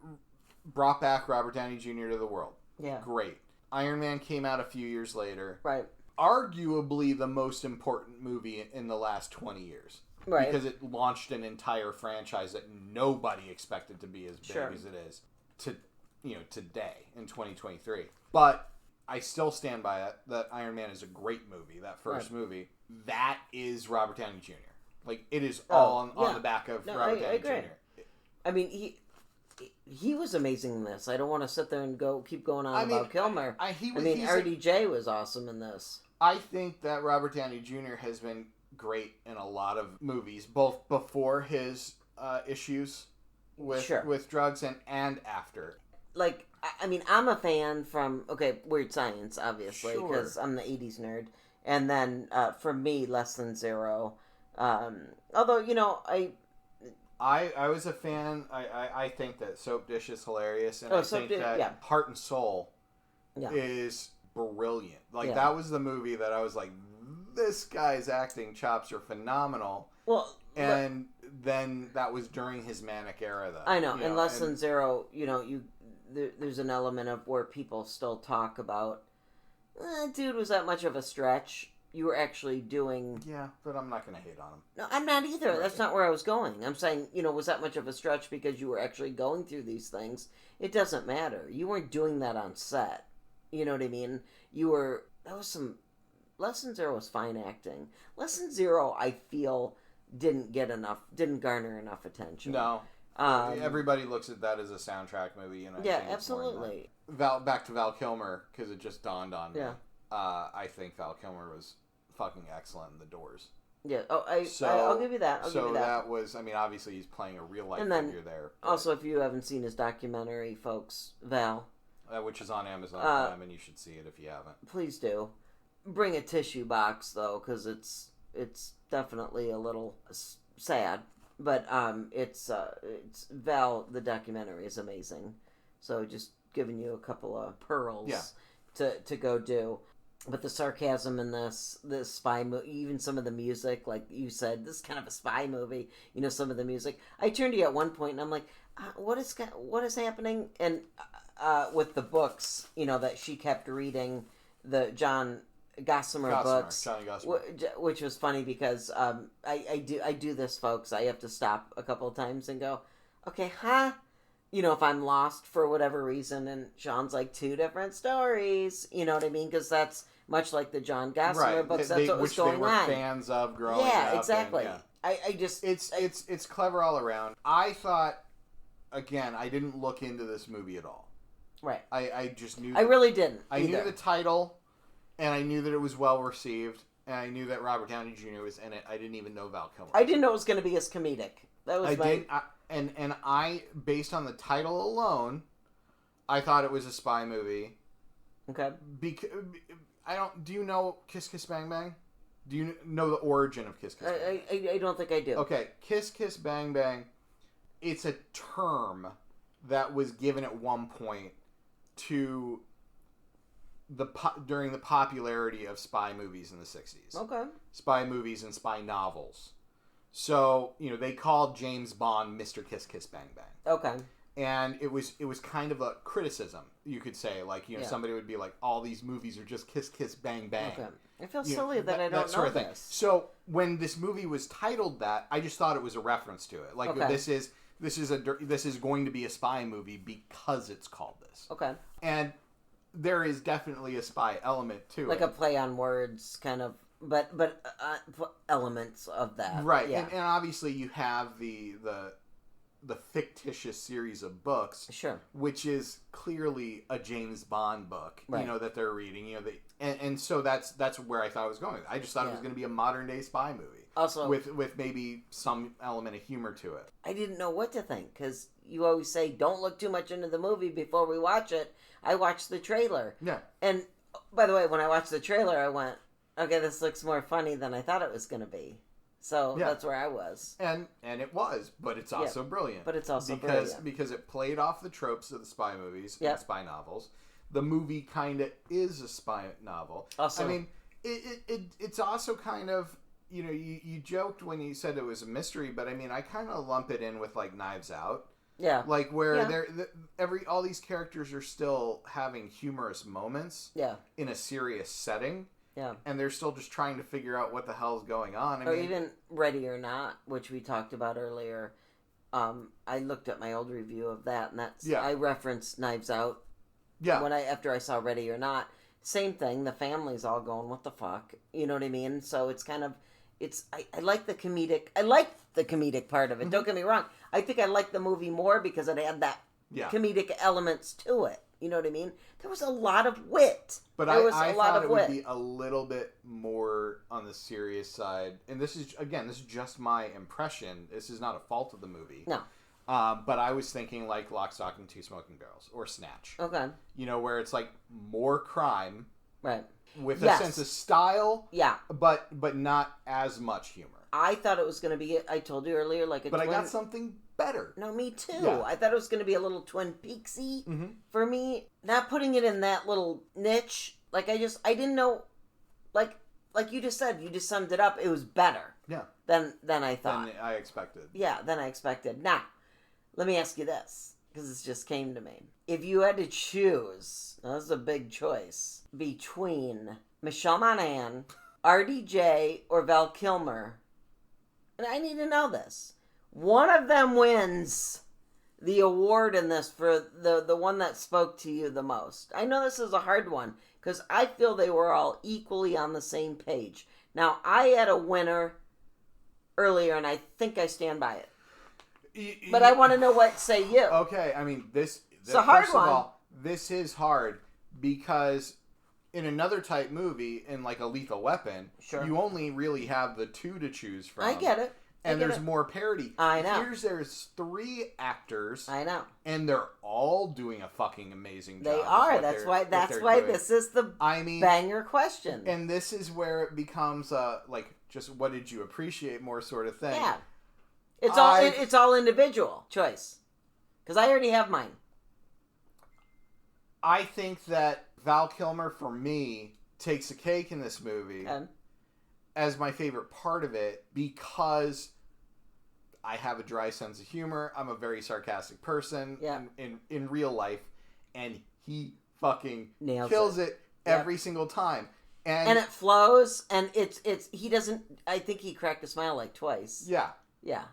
brought back Robert Downey Jr. to the world. Yeah. Great. Iron Man came out a few years later. Right. Arguably the most important movie in the last 20 years. Right. Because it launched an entire franchise that nobody expected to be as big as it is today in 2023. But I still stand by it that Iron Man is a great movie. That first movie. That is Robert Downey Jr. Like, it is all on the back of Robert Downey Jr. I mean, he was amazing in this. I don't want to sit there and keep going on about Kilmer. RDJ was awesome in this. I think that Robert Downey Jr. has been great in a lot of movies, both before his issues with drugs and after. Like, I mean, I'm a fan from, Weird Science, obviously, because I'm the 80s nerd. And then, for me, Less Than Zero. Although, I was a fan. I think that Soap Dish is hilarious, and I think that Heart and Soul is brilliant. Like, that was the movie that I was like, this guy's acting chops are phenomenal. Well, and then that was during his manic era, though. I know. In Less Than Zero, there's an element of where people still talk about, dude, was that much of a stretch? You were actually doing... Yeah, but I'm not going to hate on him. No, I'm not either. Right. That's not where I was going. I'm saying, was that much of a stretch because you were actually going through these things? It doesn't matter. You weren't doing that on set. You know what I mean? Lesson Zero was fine acting. Lesson Zero, I feel, didn't garner enough attention. No. Everybody looks at that as a soundtrack movie. And I think absolutely. Back to Val Kilmer, because it just dawned on me. Yeah. I think Val Kilmer was fucking excellent in The Doors. Yeah. I'll give you that. That was, I mean, obviously he's playing a real life figure there. But... Also, if you haven't seen his documentary, folks, Val. Which is on Amazon Prime, and you should see it if you haven't. Please do. Bring a tissue box, though, because it's definitely a little sad. But it's Val, the documentary is amazing. So just giving you a couple of pearls to go do. But the sarcasm in this spy movie, even some of the music, like you said, this is kind of a spy movie. Some of the music. I turned to you at one point, and I'm like, what is happening? And with the books, that she kept reading, the John Gossamer books, Johnny Gossamer. Which was funny because I do this, folks. I have to stop a couple of times and go, okay, if I'm lost for whatever reason, and Shawn's like 2 different stories, you know what I mean? Because that's much like the John Gossamer books. That's what was going on. Which they were fans of growing up. Yeah, exactly. It's clever all around. I thought, again, I didn't look into this movie at all. Right. I just knew. I really didn't. I knew the title, and I knew that it was well received, and I knew that Robert Downey Jr. was in it. I didn't even know Val Kilmer. I didn't know it was going to be as comedic. That was I based on the title alone, I thought it was a spy movie. Okay. Do you know Kiss Kiss Bang Bang? Do you know the origin of Kiss Kiss Bang Bang? I don't think I do. Okay, Kiss Kiss Bang Bang, it's a term that was given at one point to during the popularity of spy movies in the 60s. Okay. Spy movies and spy novels. So, they called James Bond Mr. Kiss Kiss Bang Bang. Okay. And it was kind of a criticism, you could say. Like, somebody would be like, all these movies are just kiss, kiss, bang, bang. Okay. I feel silly that I don't know this. So, when this movie was titled that, I just thought it was a reference to it. Like, okay. this is going to be a spy movie because it's called this. Okay. And there is definitely a spy element to it. Like a play on words, kind of, but elements of that. Right. Yeah. And obviously you have the fictitious series of books, sure, which is clearly a James Bond book, right. That they're reading, and so that's where I thought it was going. I just thought it was going to be a modern day spy movie, also with maybe some element of humor to it. I didn't know what to think because you always say don't look too much into the movie before we watch it. I watched the trailer, yeah, and by the way, when I watched the trailer, I went, okay, this looks more funny than I thought it was going to be. So that's where I was. And it was, but it's also brilliant. But it's also brilliant. Because it played off the tropes of the spy movies and spy novels. The movie kind of is a spy novel. Also, I mean, it's also kind of, you joked when you said it was a mystery, but I mean, I kind of lump it in with like Knives Out. Yeah. Like where all these characters are still having humorous moments. Yeah. In a serious setting. Yeah. And they're still just trying to figure out what the hell's going on. I mean, even Ready or Not, which we talked about earlier. I looked at my old review of that, and I referenced Knives Out. Yeah. After I saw Ready or Not, same thing. The family's all going, "What the fuck?" You know what I mean? So it's kind of, I like the comedic. I like the comedic part of it. Mm-hmm. Don't get me wrong. I think I liked the movie more because it had that comedic elements to it. You know what I mean? There was a lot of wit. But I thought it would be a little bit more on the serious side. And this is just my impression. This is not a fault of the movie. No. But I was thinking like Lock, Stock, and Two Smoking Barrels or Snatch. Okay. Where it's like more crime. Right. With a sense of style. Yeah. But not as much humor. I thought it was going to be, I told you earlier, like a But I got something better. No, me too. Yeah. I thought it was going to be a little Twin Peaksy for me. Not putting it in that little niche. Like I didn't know, like you just said, you just summed it up. It was better. Yeah. Than I thought. Than I expected. Yeah, than I expected. Now, let me ask you this, because this just came to me. If you had to choose, now this is a big choice, between Michelle Monaghan, RDJ, or Val Kilmer, and I need to know this. One of them wins the award in this for the one that spoke to you the most. I know this is a hard one because I feel they were all equally on the same page. Now, I had a winner earlier, and I think I stand by it. But I want to know what say you. Okay, I mean, it's a hard one. First of all, this is hard because in another type movie, in like a Lethal Weapon, you only really have the two to choose from. I get it. And there's more parody. I know. There's 3 actors. I know. And they're all doing a fucking amazing job. They are. That's why this is the banger question. And this is where it becomes just what did you appreciate more sort of thing. Yeah. It's all individual choice. Because I already have mine. I think that Val Kilmer, for me, takes the cake in this movie. As my favorite part of it, because I have a dry sense of humor. I'm a very sarcastic person in real life, and he fucking kills it every single time. And it flows, and he doesn't. I think he cracked a smile like twice. Yeah. Yeah.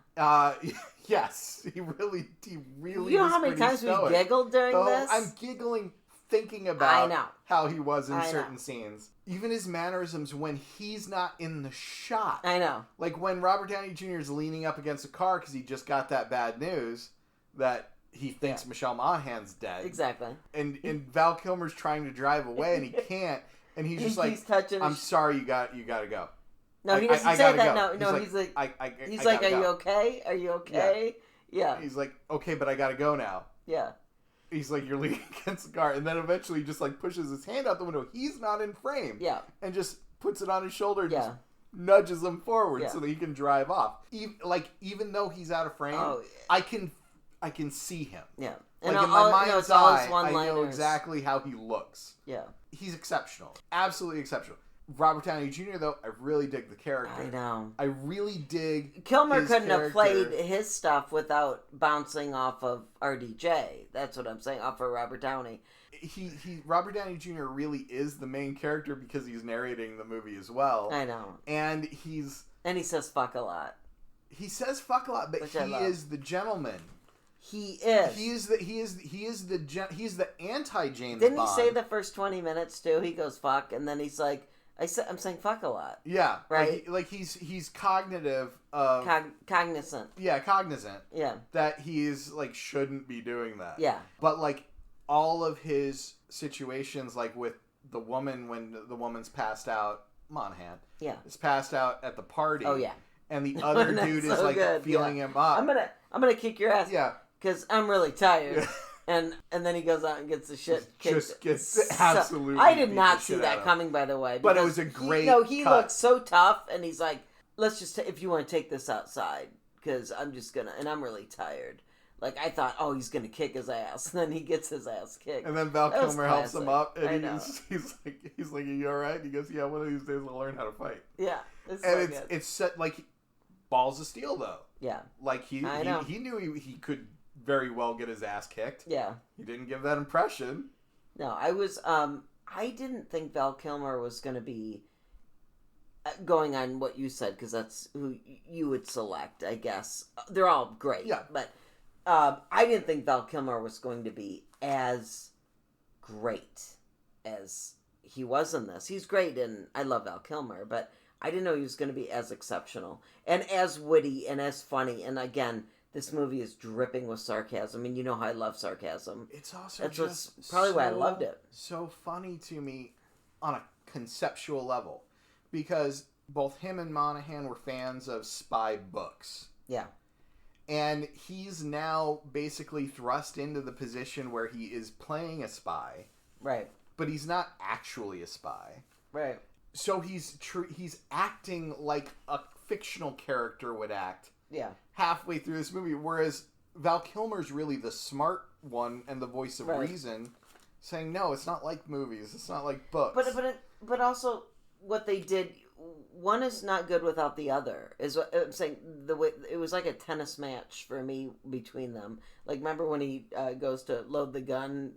Yes, he really. You know how many times we giggled during this? I'm giggling thinking about I know. how he was in I certain know. scenes. Even his mannerisms when he's not in the shot. I know. Like when Robert Downey Jr. is leaning up against a car because he just got that bad news that he thinks Michelle Monaghan's dead. Exactly. And Val Kilmer's trying to drive away and he can't. And he's just like, I'm sorry, you got to go. No, he doesn't say that. Go. No, he's like, are you okay? Are you okay? Yeah. He's like, okay, but I gotta go now. Yeah. He's like, you're leaning against the car, and then eventually he just like pushes his hand out the window. He's not in frame. Yeah. And just puts it on his shoulder and just nudges him forward so that he can drive off. Even though he's out of frame, I can see him. Yeah. And in my mind's eye, I know exactly how he looks. Yeah. He's exceptional. Absolutely exceptional. Robert Downey Jr., though, I really dig the character. I know. I really dig Kilmer couldn't have played his stuff without bouncing off of RDJ. That's what I'm saying, off of Robert Downey. Robert Downey Jr. really is the main character because he's narrating the movie as well. I know. And he says fuck a lot. He says fuck a lot, but he is the gentleman. He is. He's the anti-James Bond. Didn't he say the first 20 minutes too? He goes fuck, and then he's like, I'm saying fuck a lot. Yeah. Right? He's cognitive of... cognizant. Yeah, cognizant. Yeah. That he's, like, shouldn't be doing that. Yeah. But, like, all of his situations, like, with the woman, when the woman's passed out, Monahan. Yeah. Is passed out at the party. Oh, yeah. And the other dude is, like, feeling him up. I'm gonna kick your ass. Yeah. Because I'm really tired. Yeah. And then he goes out and gets the shit kicked. Just gets absolutely. I did not see that coming, by the way. But it was a great. He looked so tough, and he's like, "Let's just if you want to take this outside, because I'm just gonna." And I'm really tired. Like I thought, oh, he's gonna kick his ass, and then he gets his ass kicked. And then Val Kilmer helps him up, and he's like, "Are you all right?" And he goes, "Yeah, one of these days I'll learn how to fight." Yeah, it's set like balls of steel though. Yeah, like he knew he could very well get his ass kicked. Yeah. He didn't give that impression. No, I didn't think Val Kilmer was going to be going on what you said, because that's who you would select, I guess. They're all great. Yeah. But I didn't think Val Kilmer was going to be as great as he was in this. He's great, and I love Val Kilmer, but I didn't know he was going to be as exceptional and as witty and as funny. And again, this movie is dripping with sarcasm, and you know how I love sarcasm. It's also probably why I loved it. So funny to me on a conceptual level, because both him and Monahan were fans of spy books. Yeah. And he's now basically thrust into the position where he is playing a spy. Right. But he's not actually a spy. Right. So he's acting like a fictional character would act. Yeah. Halfway through this movie, whereas Val Kilmer's really the smart one and the voice of reason, saying no, it's not like movies, it's not like books. But also what they did, one is not good without the other. Is what I'm saying. The way it was like a tennis match for me between them. Like remember when he goes to load the gun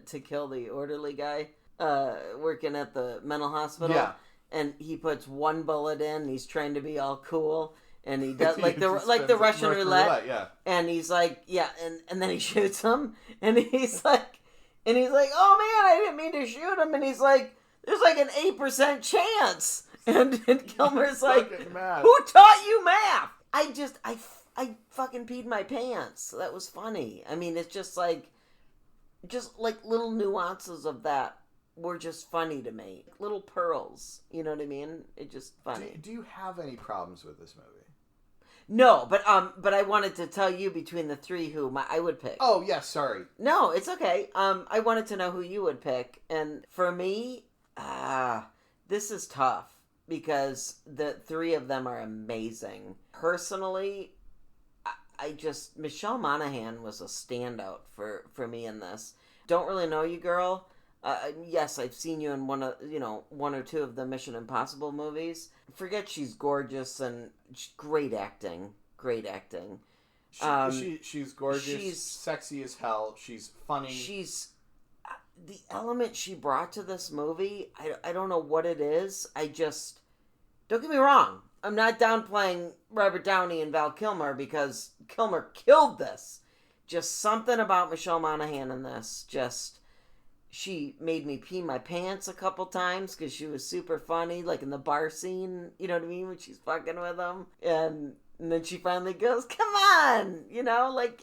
to kill the orderly guy working at the mental hospital, and he puts one bullet in. He's trying to be all cool. And he does like the Russian roulette, and he's like, and then he shoots him, and he's like, oh man, I didn't mean to shoot him, and he's like, there's like an 8% chance, and Kilmer's like, who taught you math? I fucking peed my pants. That was funny. I mean, it's just like little nuances of that were just funny to me, little pearls. You know what I mean? It's just funny. Do you have any problems with this movie? No, but I wanted to tell you between the three who I would pick. Oh, yeah, sorry. No, it's okay. I wanted to know who you would pick. And for me, this is tough because the three of them are amazing. Personally, Michelle Monaghan was a standout for me in this. Don't really know you, girl. Yes, I've seen you in one or two of the Mission Impossible movies. Forget she's gorgeous and great acting. Great acting. She's gorgeous. She's sexy as hell. She's funny. She's the element she brought to this movie. I don't know what it is. Don't get me wrong. I'm not downplaying Robert Downey and Val Kilmer because Kilmer killed this. Just something about Michelle Monaghan in this. She made me pee my pants a couple times because she was super funny, like in the bar scene, you know what I mean, when she's fucking with him. And then she finally goes, come on, you know, like,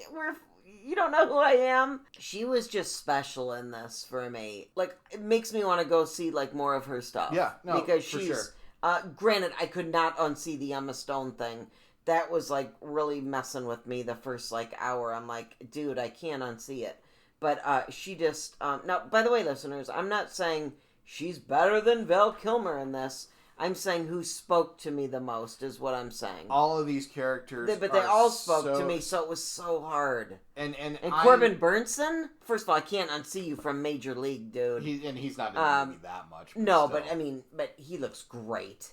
you don't know who I am. She was just special in this for me. Like, it makes me want to go see, like, more of her stuff. Yeah, no, because for she's, sure. Granted, I could not unsee the Emma Stone thing. That was, like, really messing with me the first, like, hour. I'm like, dude, I can't unsee it. But she just... now, by the way, listeners, I'm not saying she's better than Val Kilmer in this. I'm saying who spoke to me the most is what I'm saying. All of these characters But they all spoke to me, so it was so hard. And Corbin Burnson? First of all, I can't unsee you from Major League, dude. He's not in the movie that much. But no, still. but he looks great.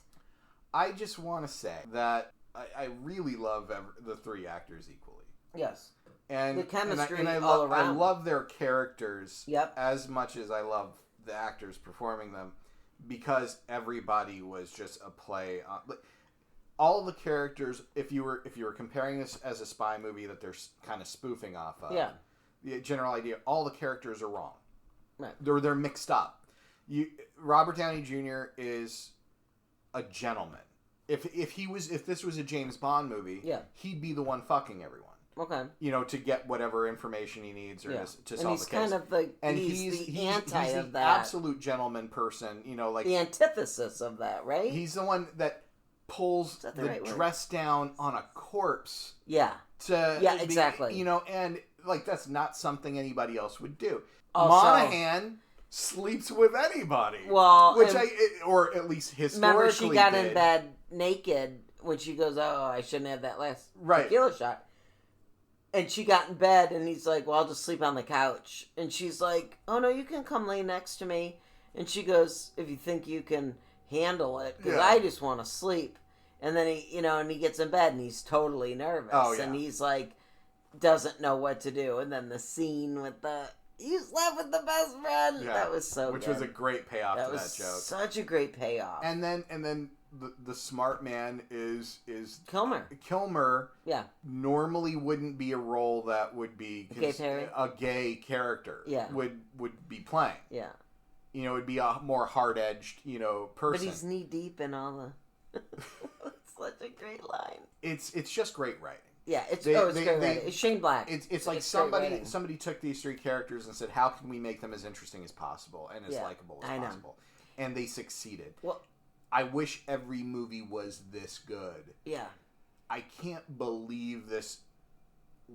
I just want to say that I really love the three actors equally. Yes. And the chemistry and I all around. I love their characters as much as I love the actors performing them, because everybody was just a play on. All the characters, if you were comparing this as a spy movie that they're kind of spoofing off of, the general idea, all the characters are wrong. Right. They're mixed up. Robert Downey Jr. is a gentleman. If this was a James Bond movie, he'd be the one fucking everyone. Okay. You know, to get whatever information he needs to solve the case. And he's kind of he's the anti of that. Absolute gentleman person, you know, like... The antithesis of that, right? He's the one that pulls the right dress down on a corpse. Yeah. Exactly. You know, and, like, that's not something anybody else would do. Also, Monahan sleeps with anybody. Well... or at least historically remember she got in bed naked when she goes, oh, I shouldn't have that last tequila shot. And she got in bed, and he's like, well, I'll just sleep on the couch. And she's like, oh, no, you can come lay next to me. And she goes, if you think you can handle it, because I just want to sleep. And then he gets in bed, and he's totally nervous. Oh, yeah. And he's like, doesn't know what to do. And then the scene with you slept with the best friend. Yeah, that was so Which good. was a great payoff to that joke. Such a great payoff. And then the smart man is Kilmer. Kilmer normally wouldn't be a role that would be a gay character. Yeah. Would be playing. Yeah. You know, it'd be a more hard-edged, person. But he's knee deep in all the it's such a great line. It's just great writing. Yeah, it's great writing. It's Shane Black. It's like somebody took these three characters and said, how can we make them as interesting as possible and as likable as possible? And they succeeded. Well, I wish every movie was this good. Yeah. I can't believe this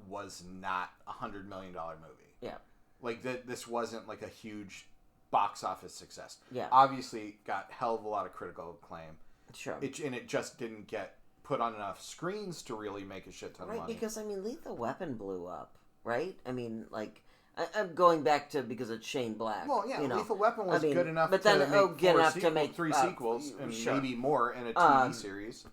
was not a $100 million movie. Yeah. Like, this wasn't like a huge box office success. Yeah. Obviously got hell of a lot of critical acclaim. Sure. And it just didn't get put on enough screens to really make a shit ton of money. Right, because, Lethal Weapon blew up, right? Like... I'm going back to because it's Shane Black. Well, yeah, Lethal Weapon was good enough to make three sequels and sure. maybe more in a TV series.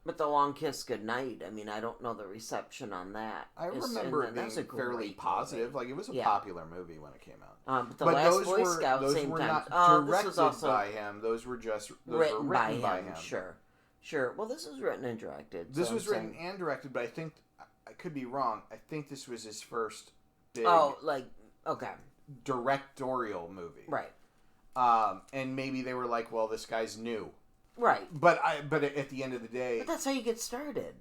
But The Long Kiss Goodnight, I don't know the reception on that. I remember it being fairly positive. Movie. Like, it was a popular movie when it came out. But The Last Boy Scout, those same were time. not directed by him. Those were just written by him. Sure. Well, this was written and directed. This was written and directed, but I think, I could be wrong, I think this was his first... big directorial movie, right? And maybe they were like, "Well, this guy's new," right? But at the end of the day, that's how you get started.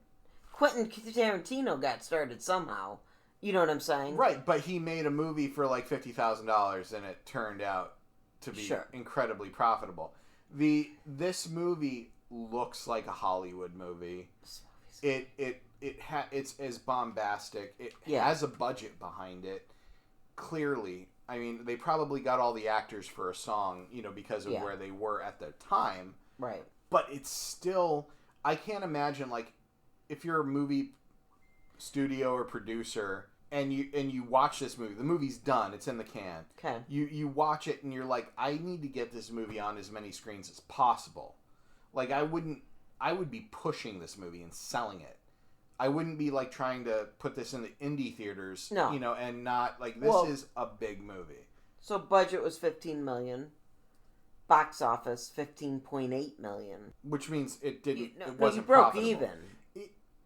Quentin Tarantino got started somehow. You know what I'm saying? Right, but he made a movie for like $50,000, and it turned out to be incredibly profitable. This movie looks like a Hollywood movie. It's as bombastic. It has a budget behind it. Clearly, they probably got all the actors for a song, because of where they were at the time. Right. But it's still, I can't imagine, like, if you're a movie studio or producer and you watch this movie, the movie's done, it's in the can. Okay. You watch it and you're like, I need to get this movie on as many screens as possible. Like, I would be pushing this movie and selling it. I wouldn't be, like, trying to put this in the indie theaters, and not, like, this is a big movie. So budget was $15 million. Box office, $15.8 million. Which means it didn't, it wasn't broke profitable. Even.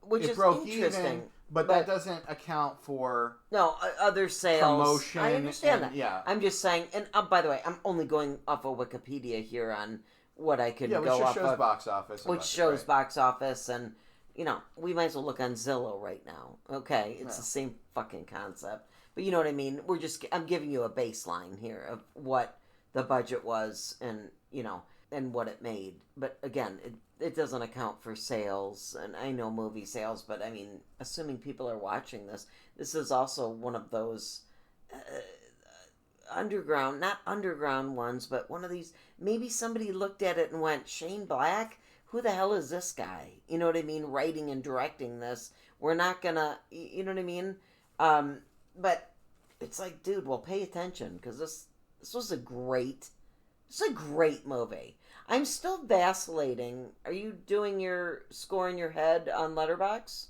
Which it is broke interesting. Even, But that doesn't account for other sales. Promotion. I understand that. Yeah. I'm just saying, and by the way, I'm only going off of Wikipedia here on what I could go off of. Box office. Which shows box office, and, we might as well look on Zillow right now. Okay, it's the same fucking concept. But you know what I mean? I'm giving you a baseline here of what the budget was and, and what it made. But again, it doesn't account for sales, and I know movie sales, but I mean, assuming people are watching this is also one of those not underground ones, but one of these, maybe somebody looked at it and went, Shane Black? Who the hell is this guy? You know what I mean? Writing and directing this. We're not gonna, you know what I mean? But it's like, dude, well, pay attention, because this was a great movie. I'm still vacillating. Are you doing your score in your head on Letterboxd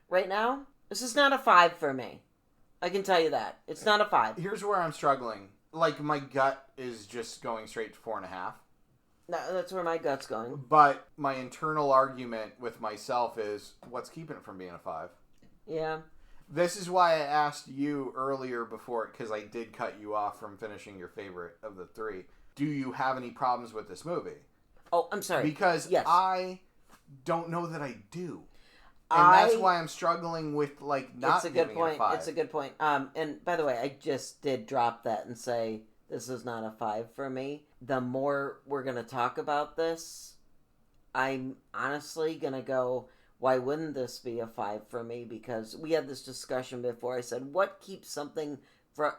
right now? This is not a 5 for me. I can tell you that. It's not a 5. Here's where I'm struggling. Like, my gut is just going straight to 4.5. No, that's where my gut's going. But my internal argument with myself is, what's keeping it from being a 5? Yeah. This is why I asked you earlier before, because I did cut you off from finishing your favorite of the 3. Do you have any problems with this movie? Oh, I'm sorry. Because yes. I don't know that I do. And that's why I'm struggling with, not giving it a 5. It's a good point. And by the way, I just did drop that and say, this is not a 5 for me. The more we're going to talk about this, I'm honestly going to go, why wouldn't this be a 5 for me? Because we had this discussion before. I said, what keeps something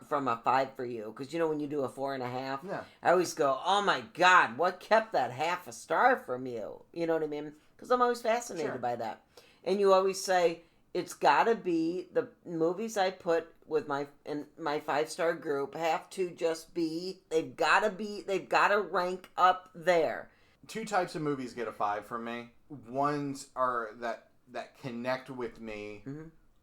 from a 5 for you? Because, when you do a 4.5, I always go, oh my God, what kept that half a star from you? You know what I mean? Because I'm always fascinated by that. And you always say, it's got to be, the movies I put with my 5-star group have to just be, they've got to rank up there. 2 types of movies get a 5 from me. Ones are that connect with me,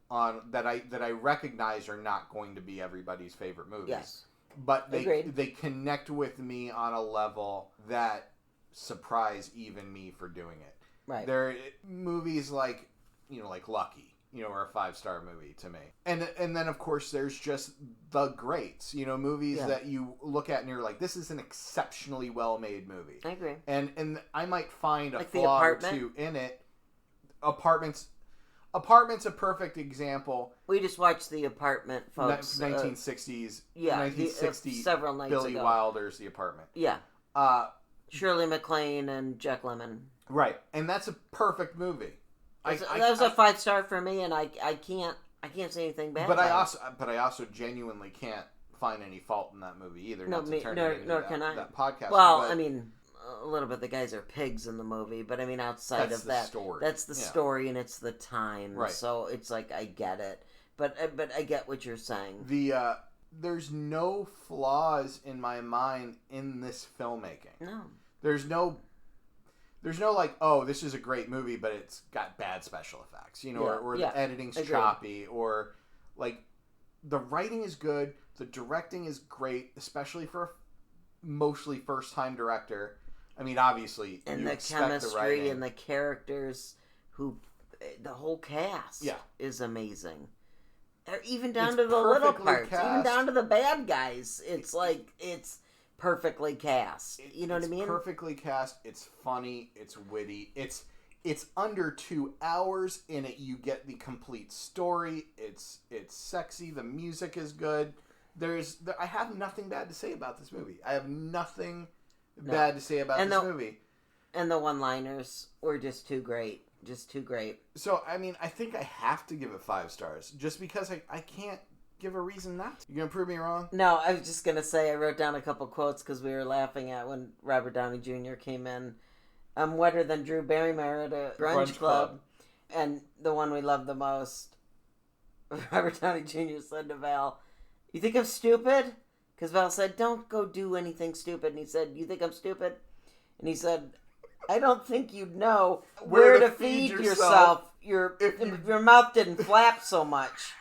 on that I recognize are not going to be everybody's favorite movies. Yes. But they connect with me on a level that surprise even me for doing it. Right. There are movies like Lucky, are a 5-star movie to me. And then of course there's just the greats, movies that you look at and you're like, this is an exceptionally well-made movie. I agree. And I might find a like flaw or 2 in it. Apartment's a perfect example. We just watched The Apartment, folks. 1960s. Yeah, 1960. Several nights Billy ago. Wilder's The Apartment. Yeah. Shirley MacLaine and Jack Lemmon. Right, and that's a perfect movie. That was a 5-star for me, and I can't say anything bad. But I also genuinely can't find any fault in that movie either. No, nor can I. That podcast. Well, I mean, a little bit. The guys are pigs in the movie, but I mean, outside of that, story. That's the story, and it's the time. Right. So it's like, I get it, but I get what you're saying. There's no flaws in my mind in this filmmaking. No. There's no like, oh, this is a great movie, but it's got bad special effects, or the editing's choppy, or like the writing is good, the directing is great, especially for a mostly first-time director. I mean, obviously, and you the expect chemistry the writing. and the characters, the whole cast is amazing. Even down to the little parts, even down to the bad guys. It's like, it's perfectly cast. You know what I mean? Perfectly cast. It's funny. It's witty. It's under 2 hours. In it, you get the complete story. It's sexy. The music is good. I have nothing bad to say about this movie. I have nothing bad to say about this movie. And the one-liners were just too great. Just too great. So, I mean, I think I have to give it 5 stars. Just because I can't give a reason not to. You gonna prove me wrong? No, I was just gonna say I wrote down a couple quotes because we were laughing at when Robert Downey Jr. came in. I'm wetter than Drew Barrymore at a grunge club. And the one we love the most, Robert Downey Jr. said to Val, "You think I'm stupid?" Because Val said, "Don't go do anything stupid." And he said, "You think I'm stupid?" And he said, "I don't think you'd know where to feed yourself. Your mouth didn't flap so much.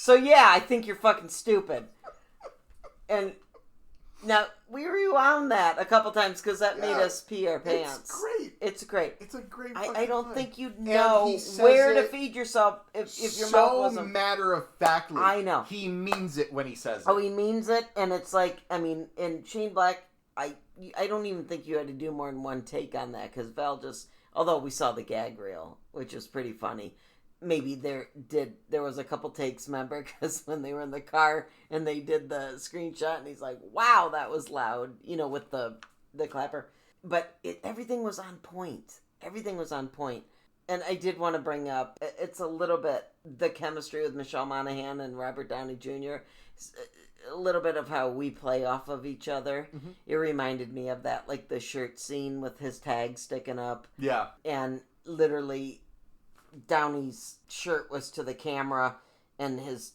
So yeah, I think you're fucking stupid." And Now, we rewound that a couple times because that made us pee our pants. It's great. It's great. It's a great I don't line. think you'd know where to feed yourself if your mouth wasn't... So matter-of-factly. I know. He means it when he says it. Oh, he means it, and it's like, I mean, in Shane Black, I don't even think you had to do more than one take on that because Val just... Although we saw the gag reel, which is pretty funny. Maybe there was a couple takes, remember, because when they were in the car and they did the screenshot and he's like, wow, that was loud, with the clapper. But everything was on point. Everything was on point. And I did want to bring up, it's a little bit the chemistry with Michelle Monaghan and Robert Downey Jr., a little bit of how we play off of each other. Mm-hmm. It reminded me of that, like the shirt scene with his tag sticking up. Yeah. And literally... Downey's shirt was to the camera and his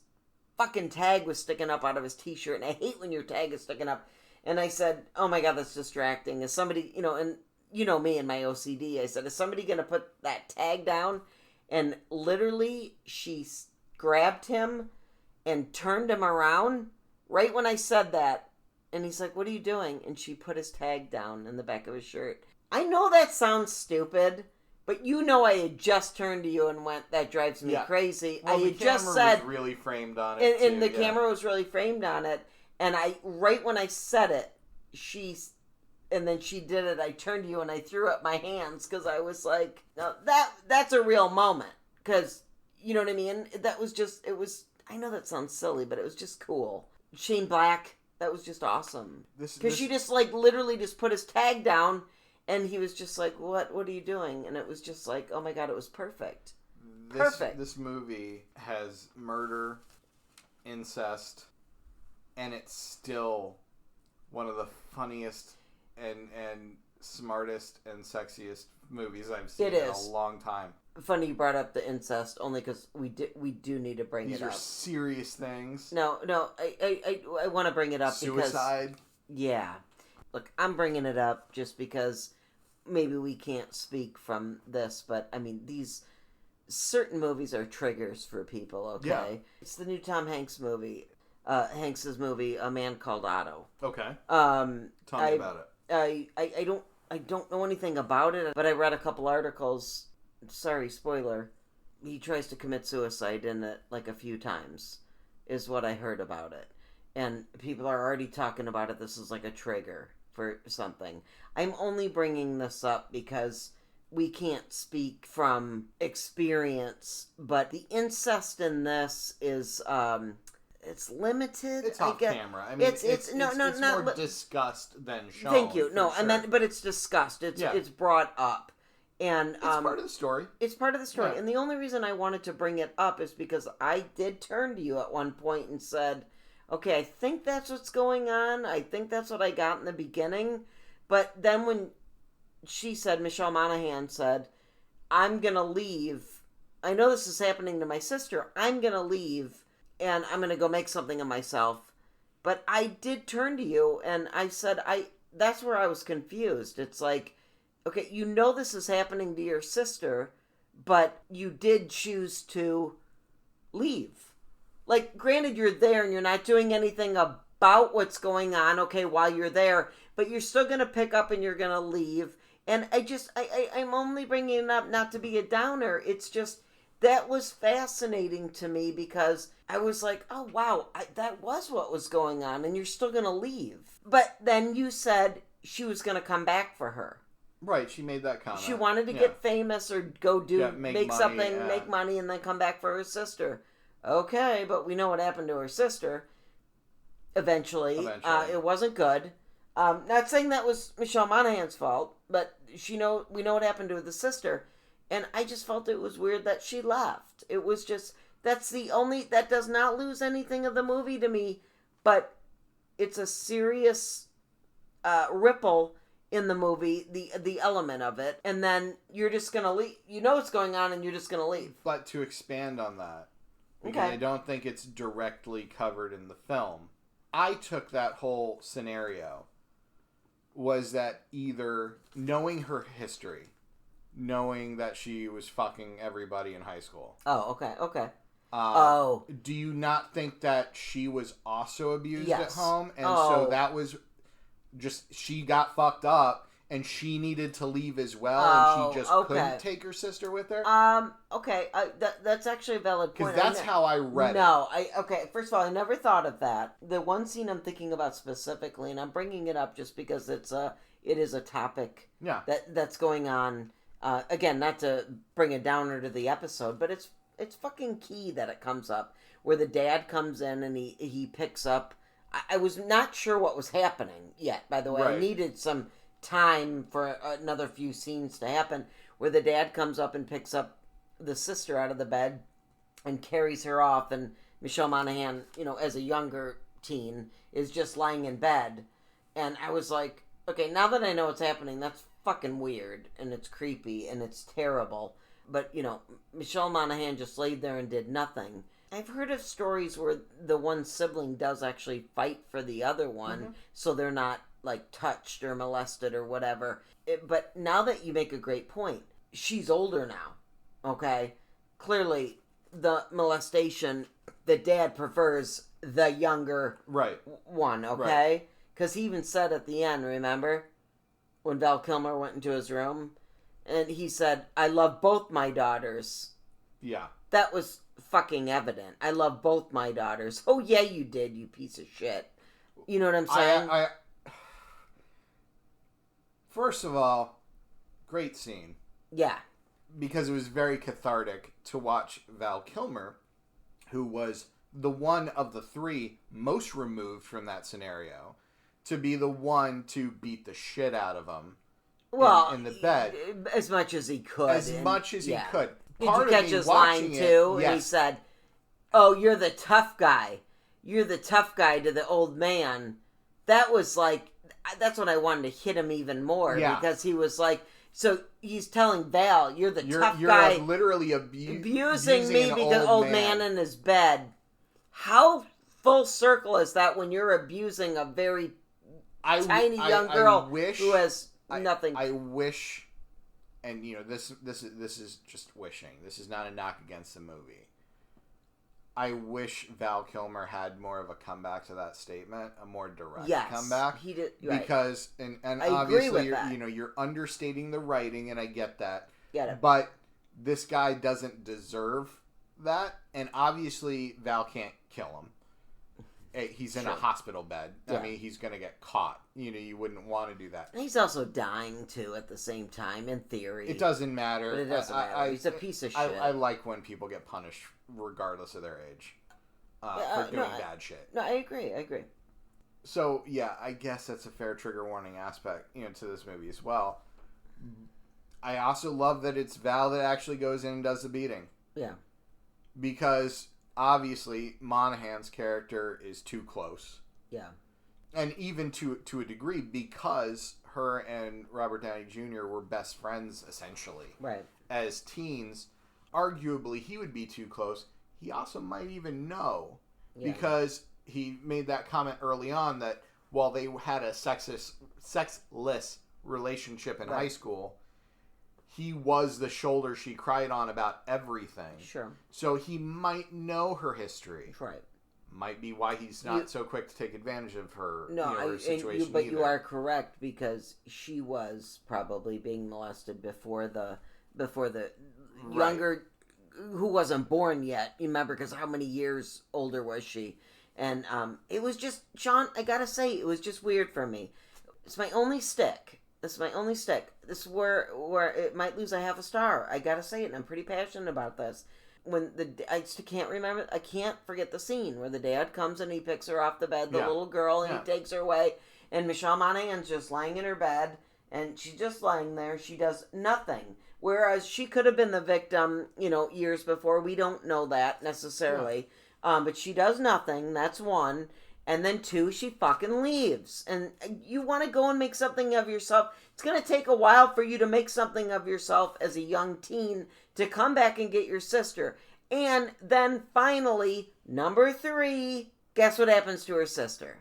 fucking tag was sticking up out of his t-shirt, and I hate when your tag is sticking up. And I said, oh my god, that's distracting. Is somebody, and me and my OCD, I said, is somebody gonna put that tag down? And literally she grabbed him and turned him around right when I said that, and he's like, what are you doing? And she put his tag down in the back of his shirt. I know that sounds stupid, but I had just turned to you and went, that drives me crazy. Well, I had just said... the camera was really framed on it, and the camera was really framed on it. And right when I said it, and then she did it, I turned to you and I threw up my hands because I was like, no, that's a real moment. Because, you know what I mean? That was just, I know that sounds silly, but it was just cool. Shane Black, that was just awesome. Because she just, literally just put his tag down. And he was just like, what are you doing? And it was just like, oh my god, it was perfect. Perfect. This movie has murder, incest, and it's still one of the funniest and smartest and sexiest movies I've seen in a long time. Funny you brought up the incest, only because we do need to bring it up. These are serious things. No, I want to bring it up because... Suicide? Yeah. Look, I'm bringing it up just because maybe we can't speak from this, but, I mean, these certain movies are triggers for people, okay? Yeah. It's the new Tom Hanks movie, Hanks's movie, A Man Called Otto. Okay. Tell me about it. I don't know anything about it, but I read a couple articles. Sorry, spoiler. He tries to commit suicide in it, a few times, is what I heard about it. And people are already talking about it. This is like a trigger for something. I'm only bringing this up because we can't speak from experience, but the incest in this is it's limited. It's off camera. I mean, it's more discussed than shown. Thank you. No, I meant, but it's discussed. It's brought up, and it's part of the story. It's part of the story, and the only reason I wanted to bring it up is because I did turn to you at one point and said, okay, I think that's what's going on. I think that's what I got in the beginning. But then when Michelle Monaghan said, I'm going to leave. I know this is happening to my sister. I'm going to leave and I'm going to go make something of myself. But I did turn to you and I said, that's where I was confused. It's like, okay, this is happening to your sister, but you did choose to leave. Granted, you're there and you're not doing anything about what's going on, okay, while you're there, but you're still going to pick up and you're going to leave. And I'm only bringing it up not to be a downer. It's just, that was fascinating to me because I was like, oh, wow, that was what was going on, and you're still going to leave. But then you said she was going to come back for her. Right, she made that comment. She wanted to get famous or go make something, make money, and then come back for her sister. Okay, but we know what happened to her sister. Eventually. It wasn't good. Not saying that was Michelle Monaghan's fault, but we know what happened to the sister. And I just felt it was weird that she left. It was just, that does not lose anything of the movie to me, but it's a serious ripple in the movie, the element of it. And then you're just going to leave. You know what's going on and you're just going to leave. But to expand on that, because I don't think it's directly covered in the film, I took that whole scenario was that either knowing her history, knowing that she was fucking everybody in high school. Oh, okay. Do you not think that she was also abused at home? And so that was she got fucked up and she needed to leave as well, and she just couldn't take her sister with her. Okay, that's actually a valid point. Because that's how I read it. Okay, first of all, I never thought of that. The one scene I'm thinking about specifically, and I'm bringing it up just because it is a topic that's going on. Again, not to bring a downer to the episode, but it's fucking key that it comes up, where the dad comes in and he picks up. I was not sure what was happening yet, by the way. Right. I needed some time for another few scenes to happen, where the dad comes up and picks up the sister out of the bed and carries her off, and Michelle Monaghan, as a younger teen, is just lying in bed. And I was like, okay, now that I know what's happening, that's fucking weird, and it's creepy, and it's terrible. But, Michelle Monaghan just laid there and did nothing. I've heard of stories where the one sibling does actually fight for the other one, so they're not, touched or molested or whatever. But now that you make a great point, she's older now, okay? Clearly, the molestation, the dad prefers the younger one, okay? Because he even said at the end, remember? When Val Kilmer went into his room, and he said, I love both my daughters. Yeah. That was fucking evident. I love both my daughters. Oh, yeah, you did, you piece of shit. You know what I'm saying? First of all, great scene. Yeah. Because it was very cathartic to watch Val Kilmer, who was the one of the three most removed from that scenario, to be the one to beat the shit out of him in the bed. As much as he could. As much as he could. Did you catch his line, too? Yes. And he said, oh, you're the tough guy. You're the tough guy to the old man. That was that's when I wanted to hit him even more. Yeah. Because he was like, so he's telling Val, you're the tough guy. You're literally abusing me because old man in his bed. How full circle is that when you're abusing a very tiny young girl who has nothing? I wish, and this is just wishing. This is not a knock against the movie. I wish Val Kilmer had more of a comeback to that statement, a more direct comeback. He did, because and obviously you're understating the writing, and I get that. But this guy doesn't deserve that, and obviously Val can't kill him. He's in a hospital bed. Yeah. I mean, he's going to get caught. You wouldn't want to do that. He's also dying, too, at the same time, in theory. It doesn't matter. But it doesn't matter. He's a piece of shit. I like when people get punished regardless of their age for doing bad shit. No, I agree. So, yeah, I guess that's a fair trigger warning aspect, to this movie as well. I also love that it's Val that actually goes in and does the beating. Yeah. Because obviously Monaghan's character is too close. Yeah. And even to a degree, because her and Robert Downey Jr. were best friends, essentially. Right. As teens, arguably he would be too close. He also might even know. Yeah. Because he made that comment early on that while they had a sexless relationship in high school, he was the shoulder she cried on about everything. Sure. So he might know her history. Right. Might be why he's not so quick to take advantage of her, her situation. But you are correct, because she was probably being molested before the younger, who wasn't born yet. You remember, because how many years older was she? And it was just, Shawn, I gotta say, it was just weird for me. It's my only stick. This is where it might lose a half a star. I gotta say it, and I'm pretty passionate about this. I just can't remember. I can't forget the scene where the dad comes and he picks her off the bed, the little girl, and he takes her away. And Michelle Monaghan's just lying in her bed, and she's just lying there. She does nothing. Whereas she could have been the victim, years before. We don't know that necessarily. Yeah. But she does nothing. That's one. And then 2, she fucking leaves. And you want to go and make something of yourself. It's going to take a while for you to make something of yourself as a young teen to come back and get your sister. And then finally, number 3, guess what happens to her sister?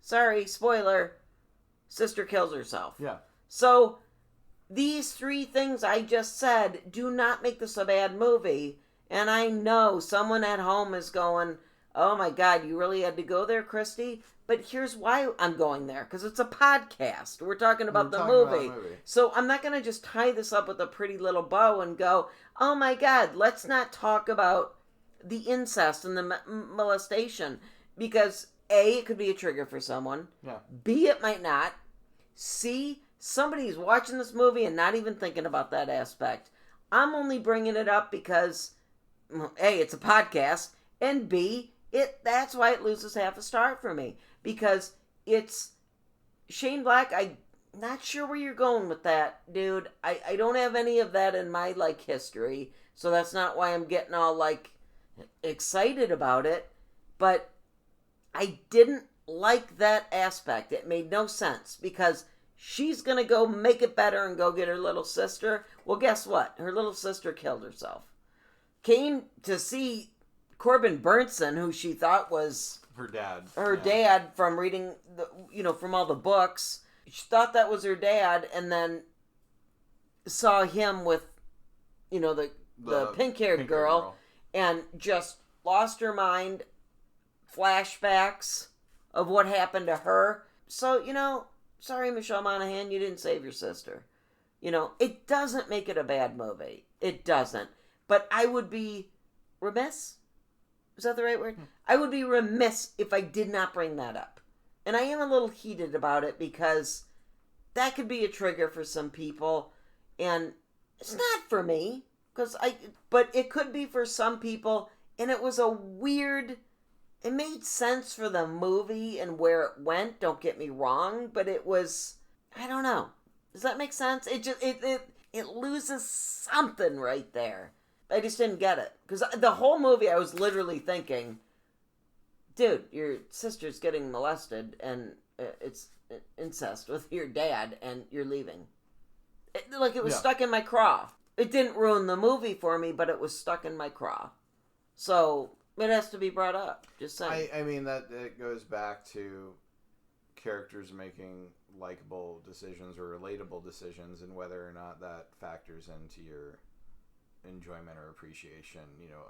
Sorry, spoiler. Sister kills herself. Yeah. So these 3 things I just said do not make this a bad movie. And I know someone at home is going, oh my God, you really had to go there, Kristy? But here's why I'm going there, because it's a podcast. We're talking about the movie. So I'm not going to just tie this up with a pretty little bow and go, oh my God, let's not talk about the incest and the molestation, because A, it could be a trigger for someone. Yeah. B, it might not. C, somebody's watching this movie and not even thinking about that aspect. I'm only bringing it up because, A, it's a podcast, and B, that's why it loses half a star for me. Because it's Shane Black. I'm not sure where you're going with that, dude. I don't have any of that in my, like, history. So that's not why I'm getting all, like, excited about it. But I didn't like that aspect. It made no sense. Because she's going to go make it better and go get her little sister. Well, guess what? Her little sister killed herself. Came to see Corbin Burnson, who she thought was her dad. Her dad, from reading from all the books. She thought that was her dad, and then saw him with, the pink-haired girl, and just lost her mind. Flashbacks of what happened to her. So, sorry, Michelle Monaghan, you didn't save your sister. It doesn't make it a bad movie. It doesn't. But I would be remiss. Is that the right word? I would be remiss if I did not bring that up. And I am a little heated about it because that could be a trigger for some people. And it's not for me. But it could be for some people. And it was a weird... It made sense for the movie and where it went, don't get me wrong. But it was... I don't know. Does that make sense? It loses something right there. I just didn't get it. Because the whole movie, I was literally thinking, dude, your sister's getting molested, and it's incest with your dad, and you're leaving. It was stuck in my craw. It didn't ruin the movie for me, but it was stuck in my craw. So, it has to be brought up. Just saying. I mean, it goes back to characters making likable decisions or relatable decisions, and whether or not that factors into your enjoyment or appreciation,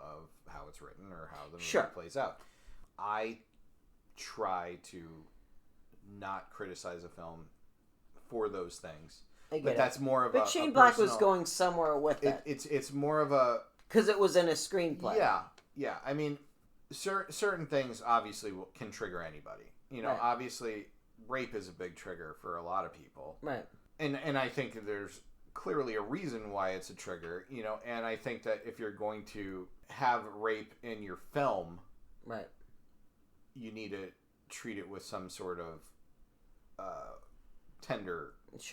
of how it's written or how the movie plays out. I try to not criticize a film for those things. But that's more of But Shane Black was going somewhere with it. It's more of a... Because it was in a screenplay. Yeah. I mean, certain things obviously can trigger anybody. Right. Obviously, rape is a big trigger for a lot of people. Right. And I think there's clearly a reason why it's a trigger, and I think that if you're going to have rape in your film, right, you need to treat it with some sort of tender, which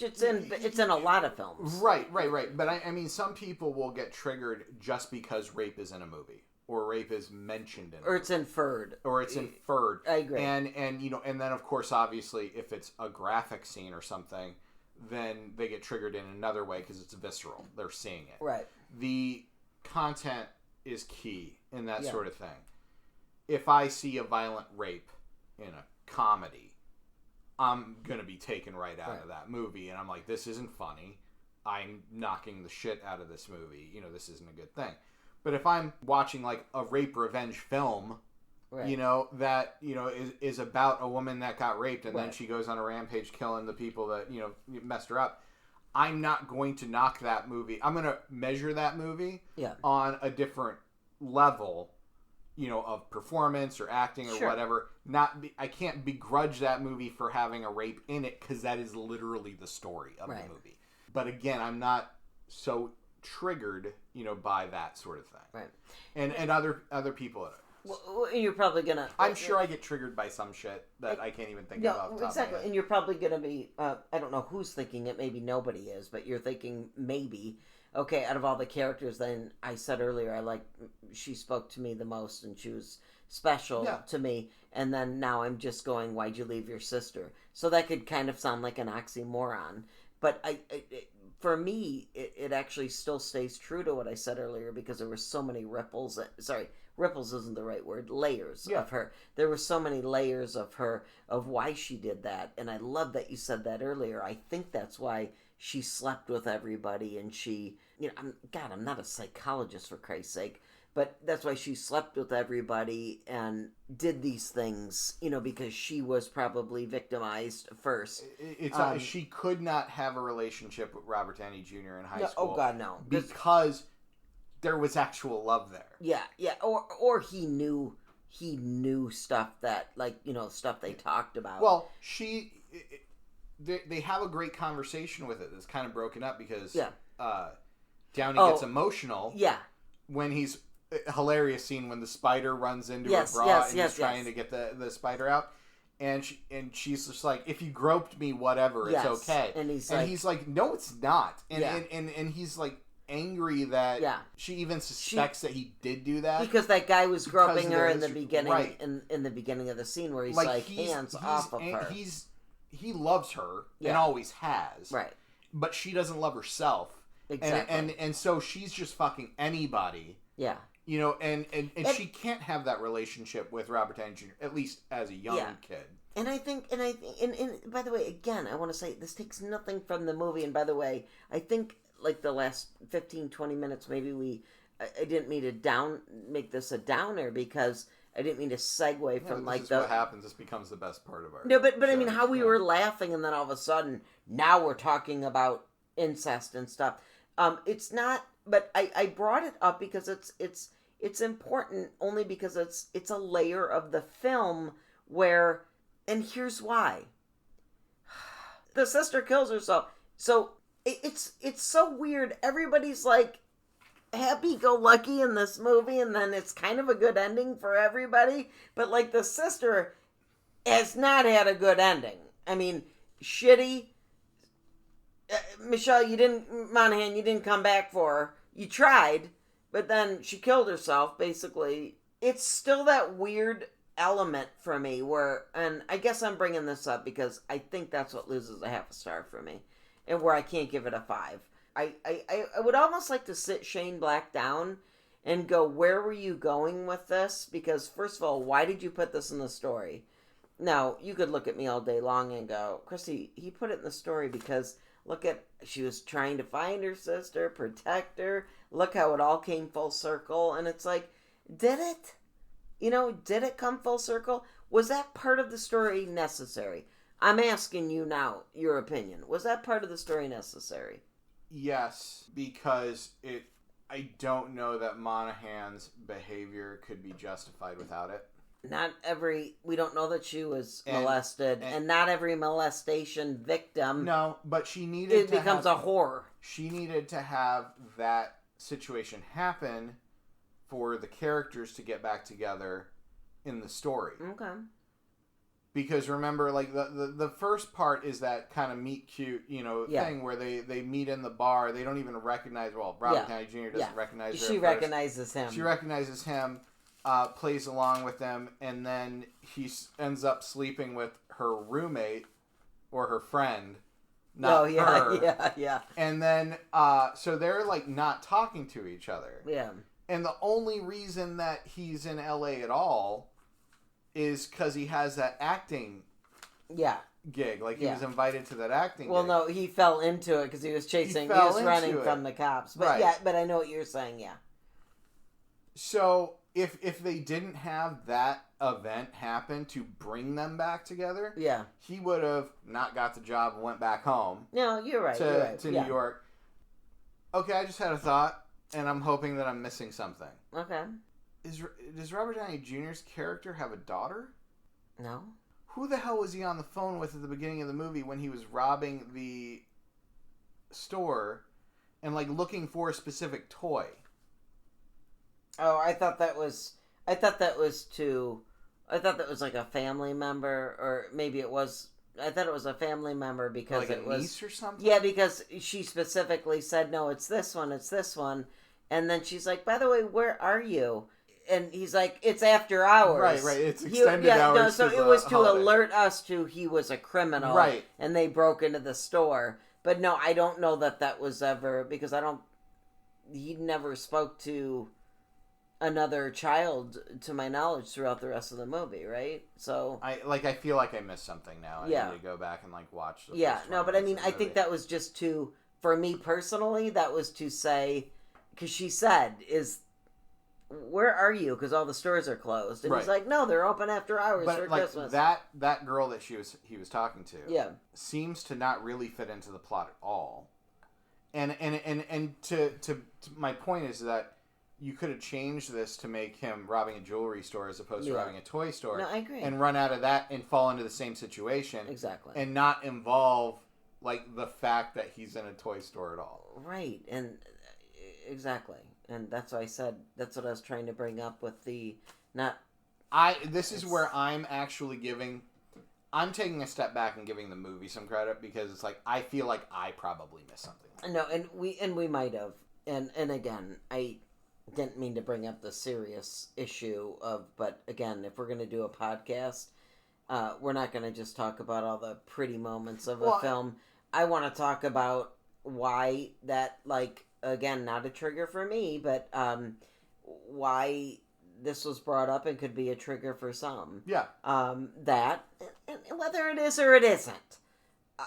it's in a lot of films. Right. But I mean, some people will get triggered just because rape is in a movie. Or rape is mentioned in it. Or it's inferred. I agree. And and then of course, obviously, if it's a graphic scene or something, then they get triggered in another way because it's visceral. They're seeing it. Right. The content is key in that sort of thing. If I see a violent rape in a comedy, I'm going to be taken right out of that movie. And I'm like, this isn't funny. I'm knocking the shit out of this movie. This isn't a good thing. But if I'm watching like a rape revenge film, that is about a woman that got raped and then she goes on a rampage killing the people that messed her up, I'm not going to knock that movie. I'm going to measure that movie on a different level, of performance or acting or whatever. I can't begrudge that movie for having a rape in it because that is literally the story of the movie. But again, I'm not so triggered, by that sort of thing. Right. And other people. Well, you're probably gonna... I'm sure I get triggered by some shit that I can't even think of. Exactly. And you're probably gonna be... I don't know who's thinking it. Maybe nobody is. But you're thinking maybe... Okay, out of all the characters, then I said earlier, she spoke to me the most and she was special to me. And then now I'm just going, why'd you leave your sister? So that could kind of sound like an oxymoron. But for me, it actually still stays true to what I said earlier because there were so many ripples. Sorry, ripples isn't the right word. Layers of her. There were so many layers of her, of why she did that. And I love that you said that earlier. I think that's why she slept with everybody and she... I'm not a psychologist for Christ's sake, but that's why she slept with everybody and did these things, because she was probably victimized first. She could not have a relationship with Robert Downey Jr. in high school. Oh God, no. Because there was actual love there. Yeah. Or he knew stuff that, stuff they talked about. Well, they have a great conversation with it. It's kind of broken up because Downey gets emotional. Yeah. When he's a hilarious scene when the spider runs into her bra and he's trying to get the spider out. And she's just like, if you groped me, whatever, it's okay. And he's like, no, it's not. And he's like angry that she even suspects that he did do that because that guy was groping her in the beginning, in the beginning of the scene where he's hands off of her. He loves her and always has, right? But she doesn't love herself, exactly. And so she's just fucking anybody, and she can't have that relationship with Robert Downey Jr. at least as a young kid. And I think, and by the way, again, I want to say this takes nothing from the movie. And by the way, I think like the last 15, 20 minutes, maybe I didn't mean to make this a downer because I didn't mean to segue from this is what happens. This becomes the best part of our No, but I mean, how we were laughing and then all of a sudden, now we're talking about incest and stuff. It's not, but I brought it up because it's important only because it's a layer of the film where, and here's why. The sister kills herself. So it's so weird. Everybody's like happy-go-lucky in this movie, and then it's kind of a good ending for everybody. But like the sister has not had a good ending. I mean, shitty. Michelle, Monaghan, you didn't come back for her. You tried, but then she killed herself, basically. It's still that weird element for me where, and I guess I'm bringing this up because I think that's what loses a half a star for me, and where I can't give it a 5. I would almost like to sit Shane Black down and go, where were you going with this? Because first of all, why did you put this in the story? Now, you could look at me all day long and go, Kristy, he put it in the story because she was trying to find her sister, protect her. Look how it all came full circle. And it's like, did it? Did it come full circle? Was that part of the story necessary? I'm asking you now, your opinion. Was that part of the story necessary? Yes, because I don't know that Monaghan's behavior could be justified without it. We don't know that she was molested, and not every molestation victim. No, but she needed to becomes a horror. She needed to have that situation happen for the characters to get back together in the story. Okay. Because remember, like, the first part is that kind of meet cute, thing where they meet in the bar. They don't even recognize, Robert Downey Jr. doesn't recognize her. She recognizes him. She recognizes him, plays along with him, and then he ends up sleeping with her roommate or her friend, not her. Yeah. And then, so they're, like, not talking to each other. Yeah. And the only reason that he's in LA at all is because he has that acting gig. Like, he was invited to that acting gig. No, he fell into it because he was he was running from the cops. But but I know what you're saying, So, if they didn't have that event happen to bring them back together, he would have not got the job and went back home. No, you're right. To New York. Okay, I just had a thought, and I'm hoping that I'm missing something. Okay. Does Robert Downey Jr.'s character have a daughter? No. Who the hell was he on the phone with at the beginning of the movie when he was robbing the store and, like, looking for a specific toy? Oh, I thought that was like a family member, or maybe it was. I thought it was a family member because like it was niece or something. Yeah, because she specifically said, "No, it's this one, and then she's like, "By the way, where are you?" And he's like, "It's after hours." Right. It's extended hours. No, so it was to alert us to he was a criminal. Right. And they broke into the store. But no, I don't know that was ever, because he never spoke to another child, to my knowledge, throughout the rest of the movie, right? So I feel like I missed something now. I need to go back and, like, watch the first but I mean, I think that was just for me personally, that was to say, because she said, where are you? Because all the stores are closed. And he's like, no, they're open after hours for Christmas. That girl that he was talking to seems to not really fit into the plot at all. And to my point is that you could have changed this to make him robbing a jewelry store as opposed to robbing a toy store. No, I agree. And run out of that and fall into the same situation. Exactly. And not involve, like, the fact that he's in a toy store at all. Right. And exactly. And that's why I said, that's what I was trying to bring up with the, This is where I'm actually I'm taking a step back and giving the movie some credit, because it's like, I feel like I probably missed something. No, and we might have. And again, I didn't mean to bring up the serious issue but again, if we're going to do a podcast, we're not going to just talk about all the pretty moments of a film. I want to talk about why that, like, again, not a trigger for me, but why this was brought up and could be a trigger for some. Yeah. That, and whether it is or it isn't,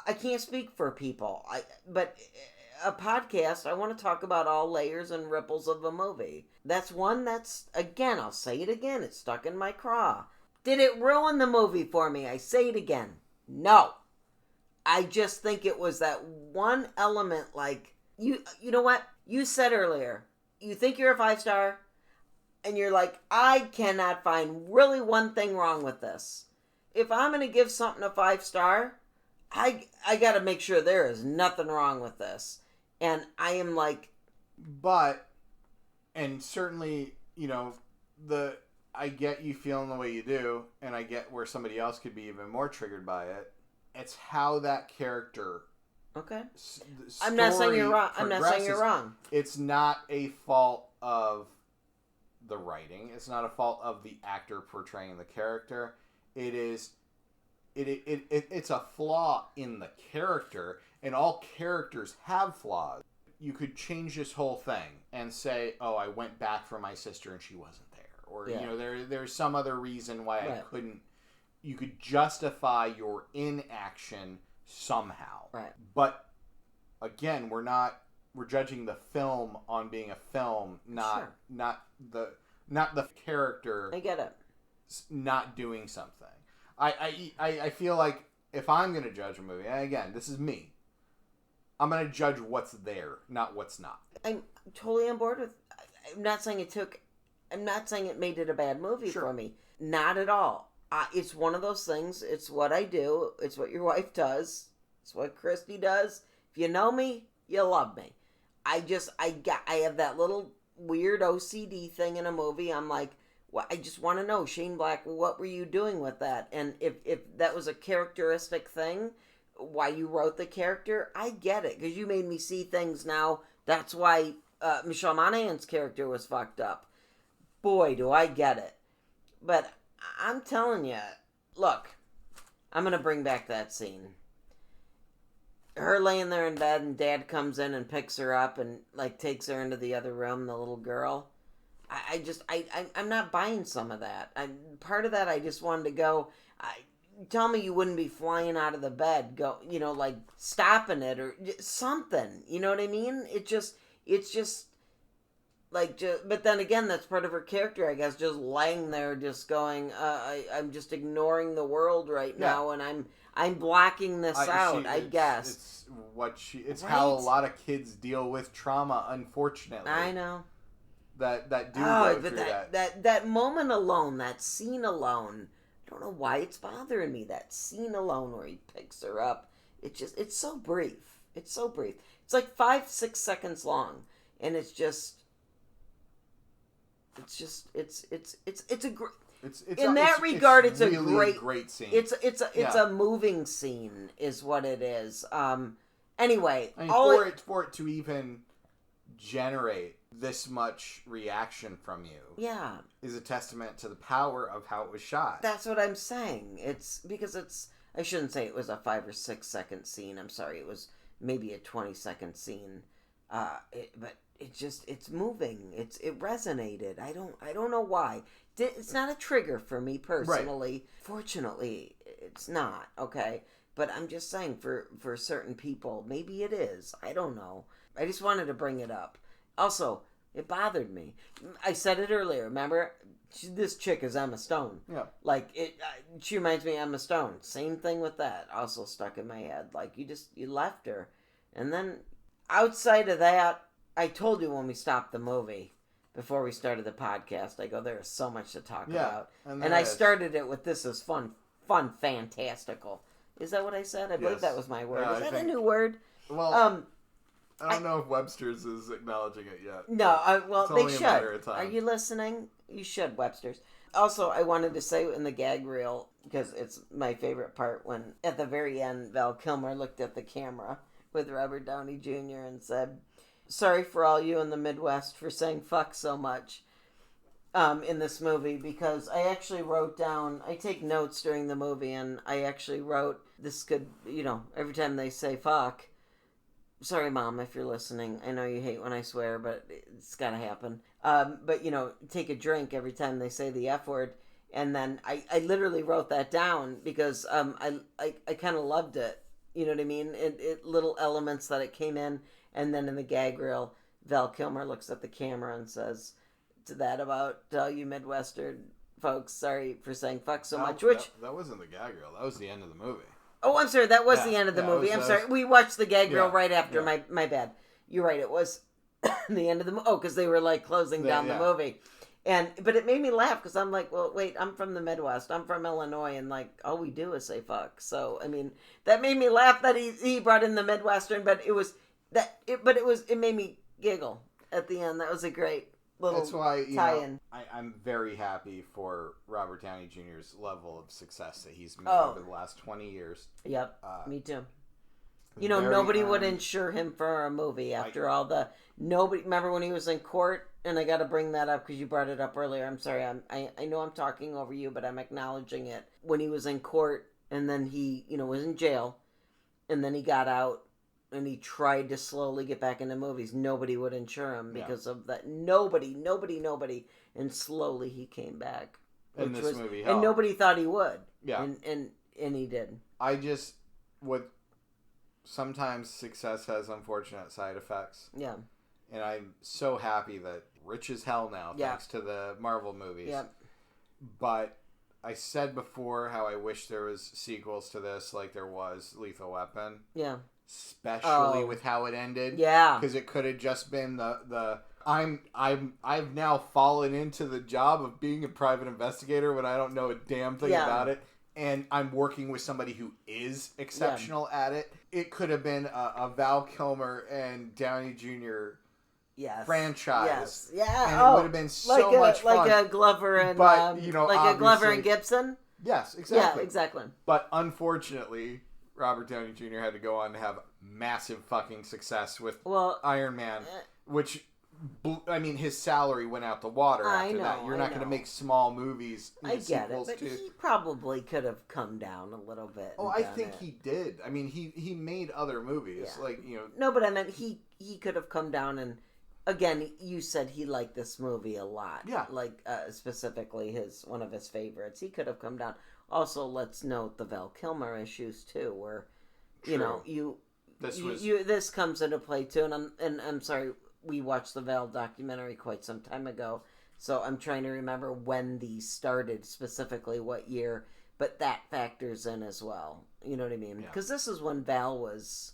I can't speak for people. But a podcast, I want to talk about all layers and ripples of a movie. That's one that's, again, I'll say it again, it's stuck in my craw. Did it ruin the movie for me? I say it again. No. I just think it was that one element, like, you know what? You said earlier, you think you're a 5-star, and you're like, I cannot find really one thing wrong with this. If I'm going to give something a 5-star, I got to make sure there is nothing wrong with this. And I am like... And certainly, I get you feeling the way you do, and I get where somebody else could be even more triggered by it. It's how that character... Okay. I'm not saying you're wrong. It's not a fault of the writing. It's not a fault of the actor portraying the character. It is... It's a flaw in the character, and all characters have flaws. You could change this whole thing and say, oh, I went back for my sister and she wasn't there. Or, there's some other reason why I couldn't. You could justify your inaction somehow. Right. But, again, we're judging the film on being a film, not the character. I get it. Not doing something. I feel like if I'm going to judge a movie, and again, this is me, I'm going to judge what's there, not what's not. I'm totally on board with... I'm not saying it made it a bad movie for me. Not at all. It's one of those things. It's what I do. It's what your wife does. It's what Kristy does. If you know me, you love me. I have that little weird OCD thing in a movie. I'm like, well, I just want to know, Shane Black, what were you doing with that? And if that was a characteristic thing, why you wrote the character, I get it. Because you made me see things now. That's why Michelle Monaghan's character was fucked up. Boy, do I get it. But I'm telling you, look, I'm going to bring back that scene. Her laying there in bed and Dad comes in and picks her up and, like, takes her into the other room, the little girl. I'm not buying some of that. Part of that, I just wanted to go, tell me you wouldn't be flying out of the bed, like stopping it or something. You know what I mean? It's just like, but then again, that's part of her character, I guess, just laying there, just going, I'm just ignoring the world right now, and I'm blocking this out, I guess. It's how a lot of kids deal with trauma, unfortunately. I know. That do go through that moment alone, that scene alone, I don't know why it's bothering me. That scene alone where he picks her up, it's so brief. It's so brief. It's like 5-6 seconds long, and it's a great. In that regard, it's a great scene. It's a moving scene, is what it is. Anyway, for it to even generate this much reaction from you, is a testament to the power of how it was shot. That's what I'm saying. It's because I shouldn't say it was a 5 or 6 second scene. I'm sorry, it was maybe a 20-second scene. But it's moving. It resonated. I don't know why. It's not a trigger for me personally. Right. Fortunately, it's not. Okay, but I'm just saying for certain people, maybe it is. I don't know. I just wanted to bring it up. Also, It bothered me. I said it earlier. Remember, this chick is Emma Stone. Yeah. Like she reminds me of Emma Stone. Same thing with that. Also stuck in my head. Like you left her, and then outside of that, I told you when we stopped the movie before we started the podcast. I go, there is so much to talk about, and I started it with this is fun, fantastical. Is that what I said? I believe that was my word. Is that a new word? Well, I don't know if Webster's is acknowledging it yet. No, well, it's they only should. a matter of time. Are you listening? You should, Webster's. Also, I wanted to say in the gag reel, because it's my favorite part, when at the very end, Val Kilmer looked at the camera with Robert Downey Jr. and said, sorry for all you in the Midwest for saying fuck so much in this movie, because I actually wrote down, I take notes during the movie, and I actually wrote, this could, every time they say fuck, sorry, Mom, if you're listening. I know you hate when I swear, but it's got to happen. But, take a drink every time they say the F word. And then I literally wrote that down because I kind of loved it. You know what I mean? It little elements that it came in. And then in the gag reel, Val Kilmer looks at the camera and says to that about all you Midwestern folks, sorry for saying fuck so much. Which that wasn't the gag reel. That was the end of the movie. Oh, I'm sorry. That was the end of the movie. I'm sorry. We watched the gag reel right after. My bad. You're right. It was the end of the movie. Oh, because they were like closing down the movie. But it made me laugh because I'm like, well, wait, I'm from the Midwest. I'm from Illinois, and like all we do is say fuck. So I mean, that made me laugh that he brought in the Midwestern, but it made me giggle at the end. That was a great little tie-in. I'm very happy for Robert Downey Jr.'s level of success that he's made over the last 20 years. Yep, me too. Nobody would insure him for a movie after all the... Nobody... Remember when he was in court? And I got to bring that up because you brought it up earlier. I'm sorry. I know I'm talking over you, but I'm acknowledging it. When he was in court and then he, was in jail and then he got out and he tried to slowly get back into movies, nobody would insure him because of that. Nobody. And slowly he came back. In this movie. And nobody thought he would. Yeah. And he did. Sometimes success has unfortunate side effects. Yeah. And I'm so happy that rich as hell now, thanks to the Marvel movies. Yep. But I said before how I wish there was sequels to this, like there was Lethal Weapon. Yeah. Especially with how it ended. Yeah. Because it could have just been I've now fallen into the job of being a private investigator when I don't know a damn thing about it. And I'm working with somebody who is exceptional at it. It could have been a Val Kilmer and Downey Jr. franchise. Yes. Yeah. And it would have been so much fun. Like a Glover and a Glover and Gibson. Yes, exactly. Yeah, exactly. But unfortunately, Robert Downey Jr. had to go on to have massive fucking success with Iron Man, which, I mean, his salary went out the water after that. You're not going to make small movies. I get it, but he probably could have come down a little bit. Oh, I think he did. I mean, he made other movies, No, but I meant he could have come down and. Again, you said he liked this movie a lot. Yeah. Like, specifically one of his favorites. He could have come down. Also, let's note the Val Kilmer issues, too, where, this comes into play, too. And I'm sorry, we watched the Val documentary quite some time ago, so I'm trying to remember when these started, specifically what year, but that factors in as well. You know what I mean? Because this is when Val was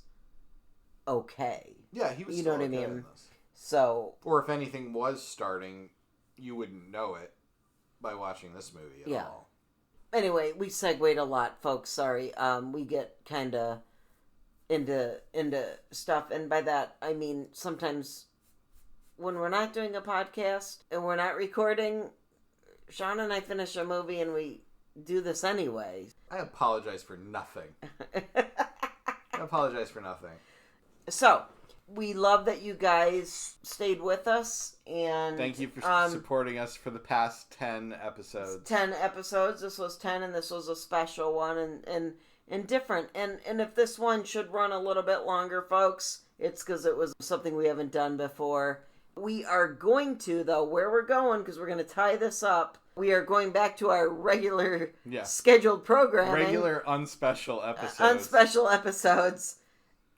okay. Yeah, he was You still know what okay I mean? in this. So, or if anything was starting, you wouldn't know it by watching this movie at all. Anyway, we segued a lot, folks. Sorry. We get kind of into stuff, and by that I mean sometimes when we're not doing a podcast and we're not recording, Shawn and I finish a movie and we do this anyway. I apologize for nothing. So. We love that you guys stayed with us, and thank you for supporting us for the past 10 episodes. 10 episodes. This was 10, and this was a special one, and different. And if this one should run a little bit longer, folks, it's because it was something we haven't done before. We are going to, though, where we're going, because we're going to tie this up. We are going back to our regular scheduled programming. Regular unspecial episodes. Unspecial episodes.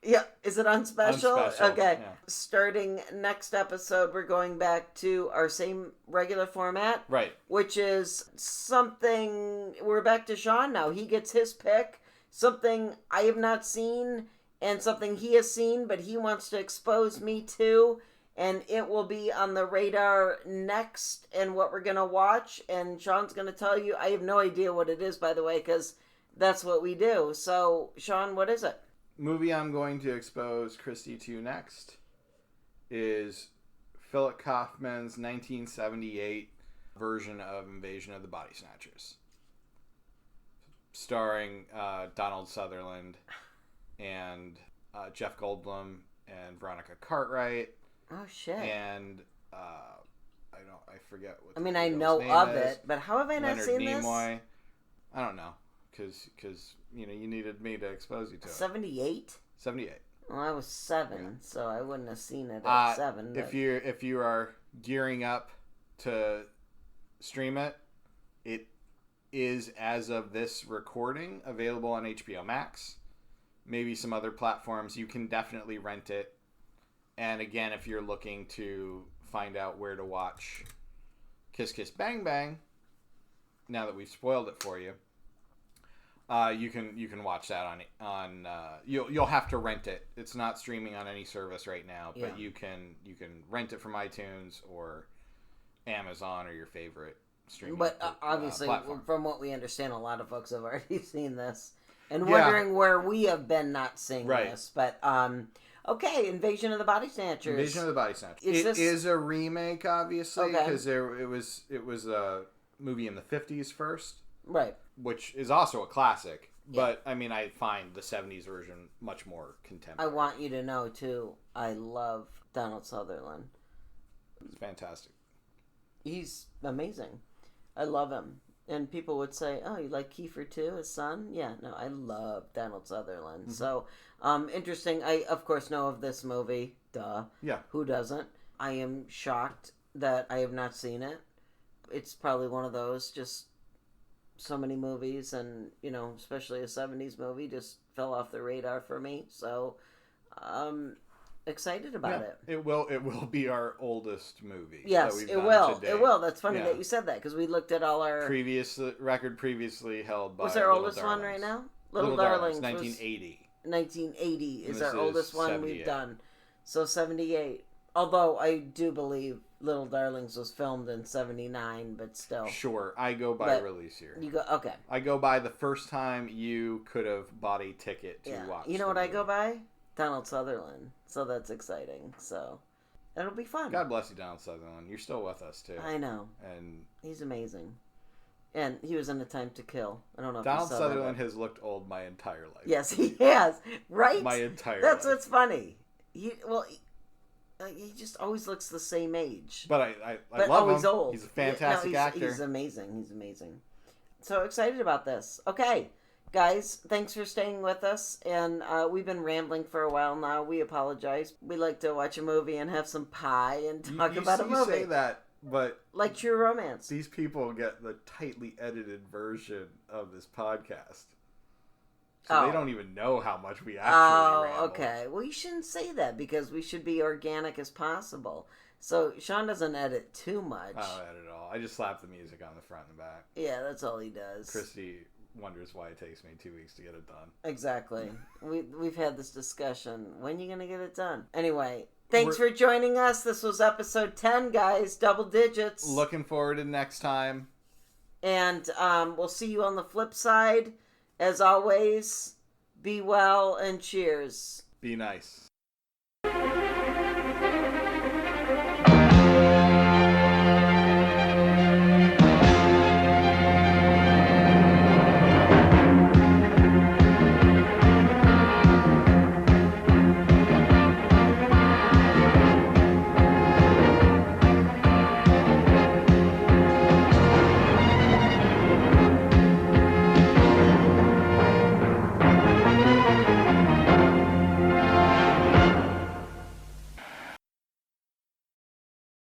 Yeah, is it on special? Okay. Yeah. Starting next episode, we're going back to our same regular format. Right. Which is something, we're back to Shawn now. He gets his pick, something I have not seen, and something he has seen, but he wants to expose me to, and it will be on the radar next, and what we're going to watch, and Shawn's going to tell you. I have no idea what it is, by the way, because that's what we do. So, Shawn, what is it? Movie I'm going to expose Kristy to next is Philip Kaufman's 1978 version of Invasion of the Body Snatchers, starring Donald Sutherland and Jeff Goldblum and Veronica Cartwright. Oh shit! And I forget what. I mean, I know of it, but how have I not seen this? Nimoy. I don't know, because you needed me to expose you to it. 78. 78. Well, I was 7, so I wouldn't have seen it at 7. But... If you are gearing up to stream it, it is, as of this recording, available on HBO Max. Maybe some other platforms. You can definitely rent it. And again, if you're looking to find out where to watch Kiss Kiss Bang Bang, now that we've spoiled it for you, you can watch that on you'll have to rent it. It's not streaming on any service right now, but you can rent it from iTunes or Amazon or your favorite streaming. But obviously, from what we understand, a lot of folks have already seen this and wondering where we have been not seeing this. But okay, Invasion of the Body Snatchers. Invasion of the Body Snatchers. It is a remake, obviously, because it was a movie in the 50s first. Right. Which is also a classic. Yeah. But, I mean, I find the 70s version much more contemporary. I want you to know, too, I love Donald Sutherland. He's fantastic. He's amazing. I love him. And people would say, oh, you like Kiefer, too, his son? Yeah, no, I love Donald Sutherland. Mm-hmm. So, interesting. I, of course, know of this movie. Duh. Yeah. Who doesn't? I am shocked that I have not seen it. It's probably one of those just... so many movies, and especially a 70s movie just fell off the radar for me, so excited about it. It will be our oldest movie. Yes, it will. That's funny that you said that, because we looked at all our previously held by what's our oldest one right now? Little Darlings 1980. 1980 is our oldest one we've done. So 78. Although I do believe Little Darlings was filmed in 79, but still. Sure, I go by release year. You go, okay. I go by the first time you could have bought a ticket to watch. You know what I go by? Donald Sutherland. So that's exciting. So it'll be fun. God bless you, Donald Sutherland. You're still with us, too. I know. And he's amazing. And he was in A Time to Kill. I don't know if Donald you saw Sutherland has looked old my entire life. Yes, he has. Right? My entire life. That's what's funny. He just always looks the same age. But I love him. Old. He's a fantastic actor. He's amazing. He's amazing. So excited about this. Okay, guys, thanks for staying with us. And we've been rambling for a while now. We apologize. We like to watch a movie and have some pie and talk about a movie. You say that, but... like True Romance. These people get the tightly edited version of this podcast. So they don't even know how much we actually ramble. Okay. Well, you shouldn't say that, because we should be organic as possible. So Shawn doesn't edit too much. I don't edit at all. I just slap the music on the front and back. Yeah, that's all he does. Kristy wonders why it takes me 2 weeks to get it done. Exactly. We've had this discussion. When are you going to get it done? Anyway, thanks for joining us. This was episode 10, guys. Double digits. Looking forward to next time. And we'll see you on the flip side. As always, be well and cheers. Be nice.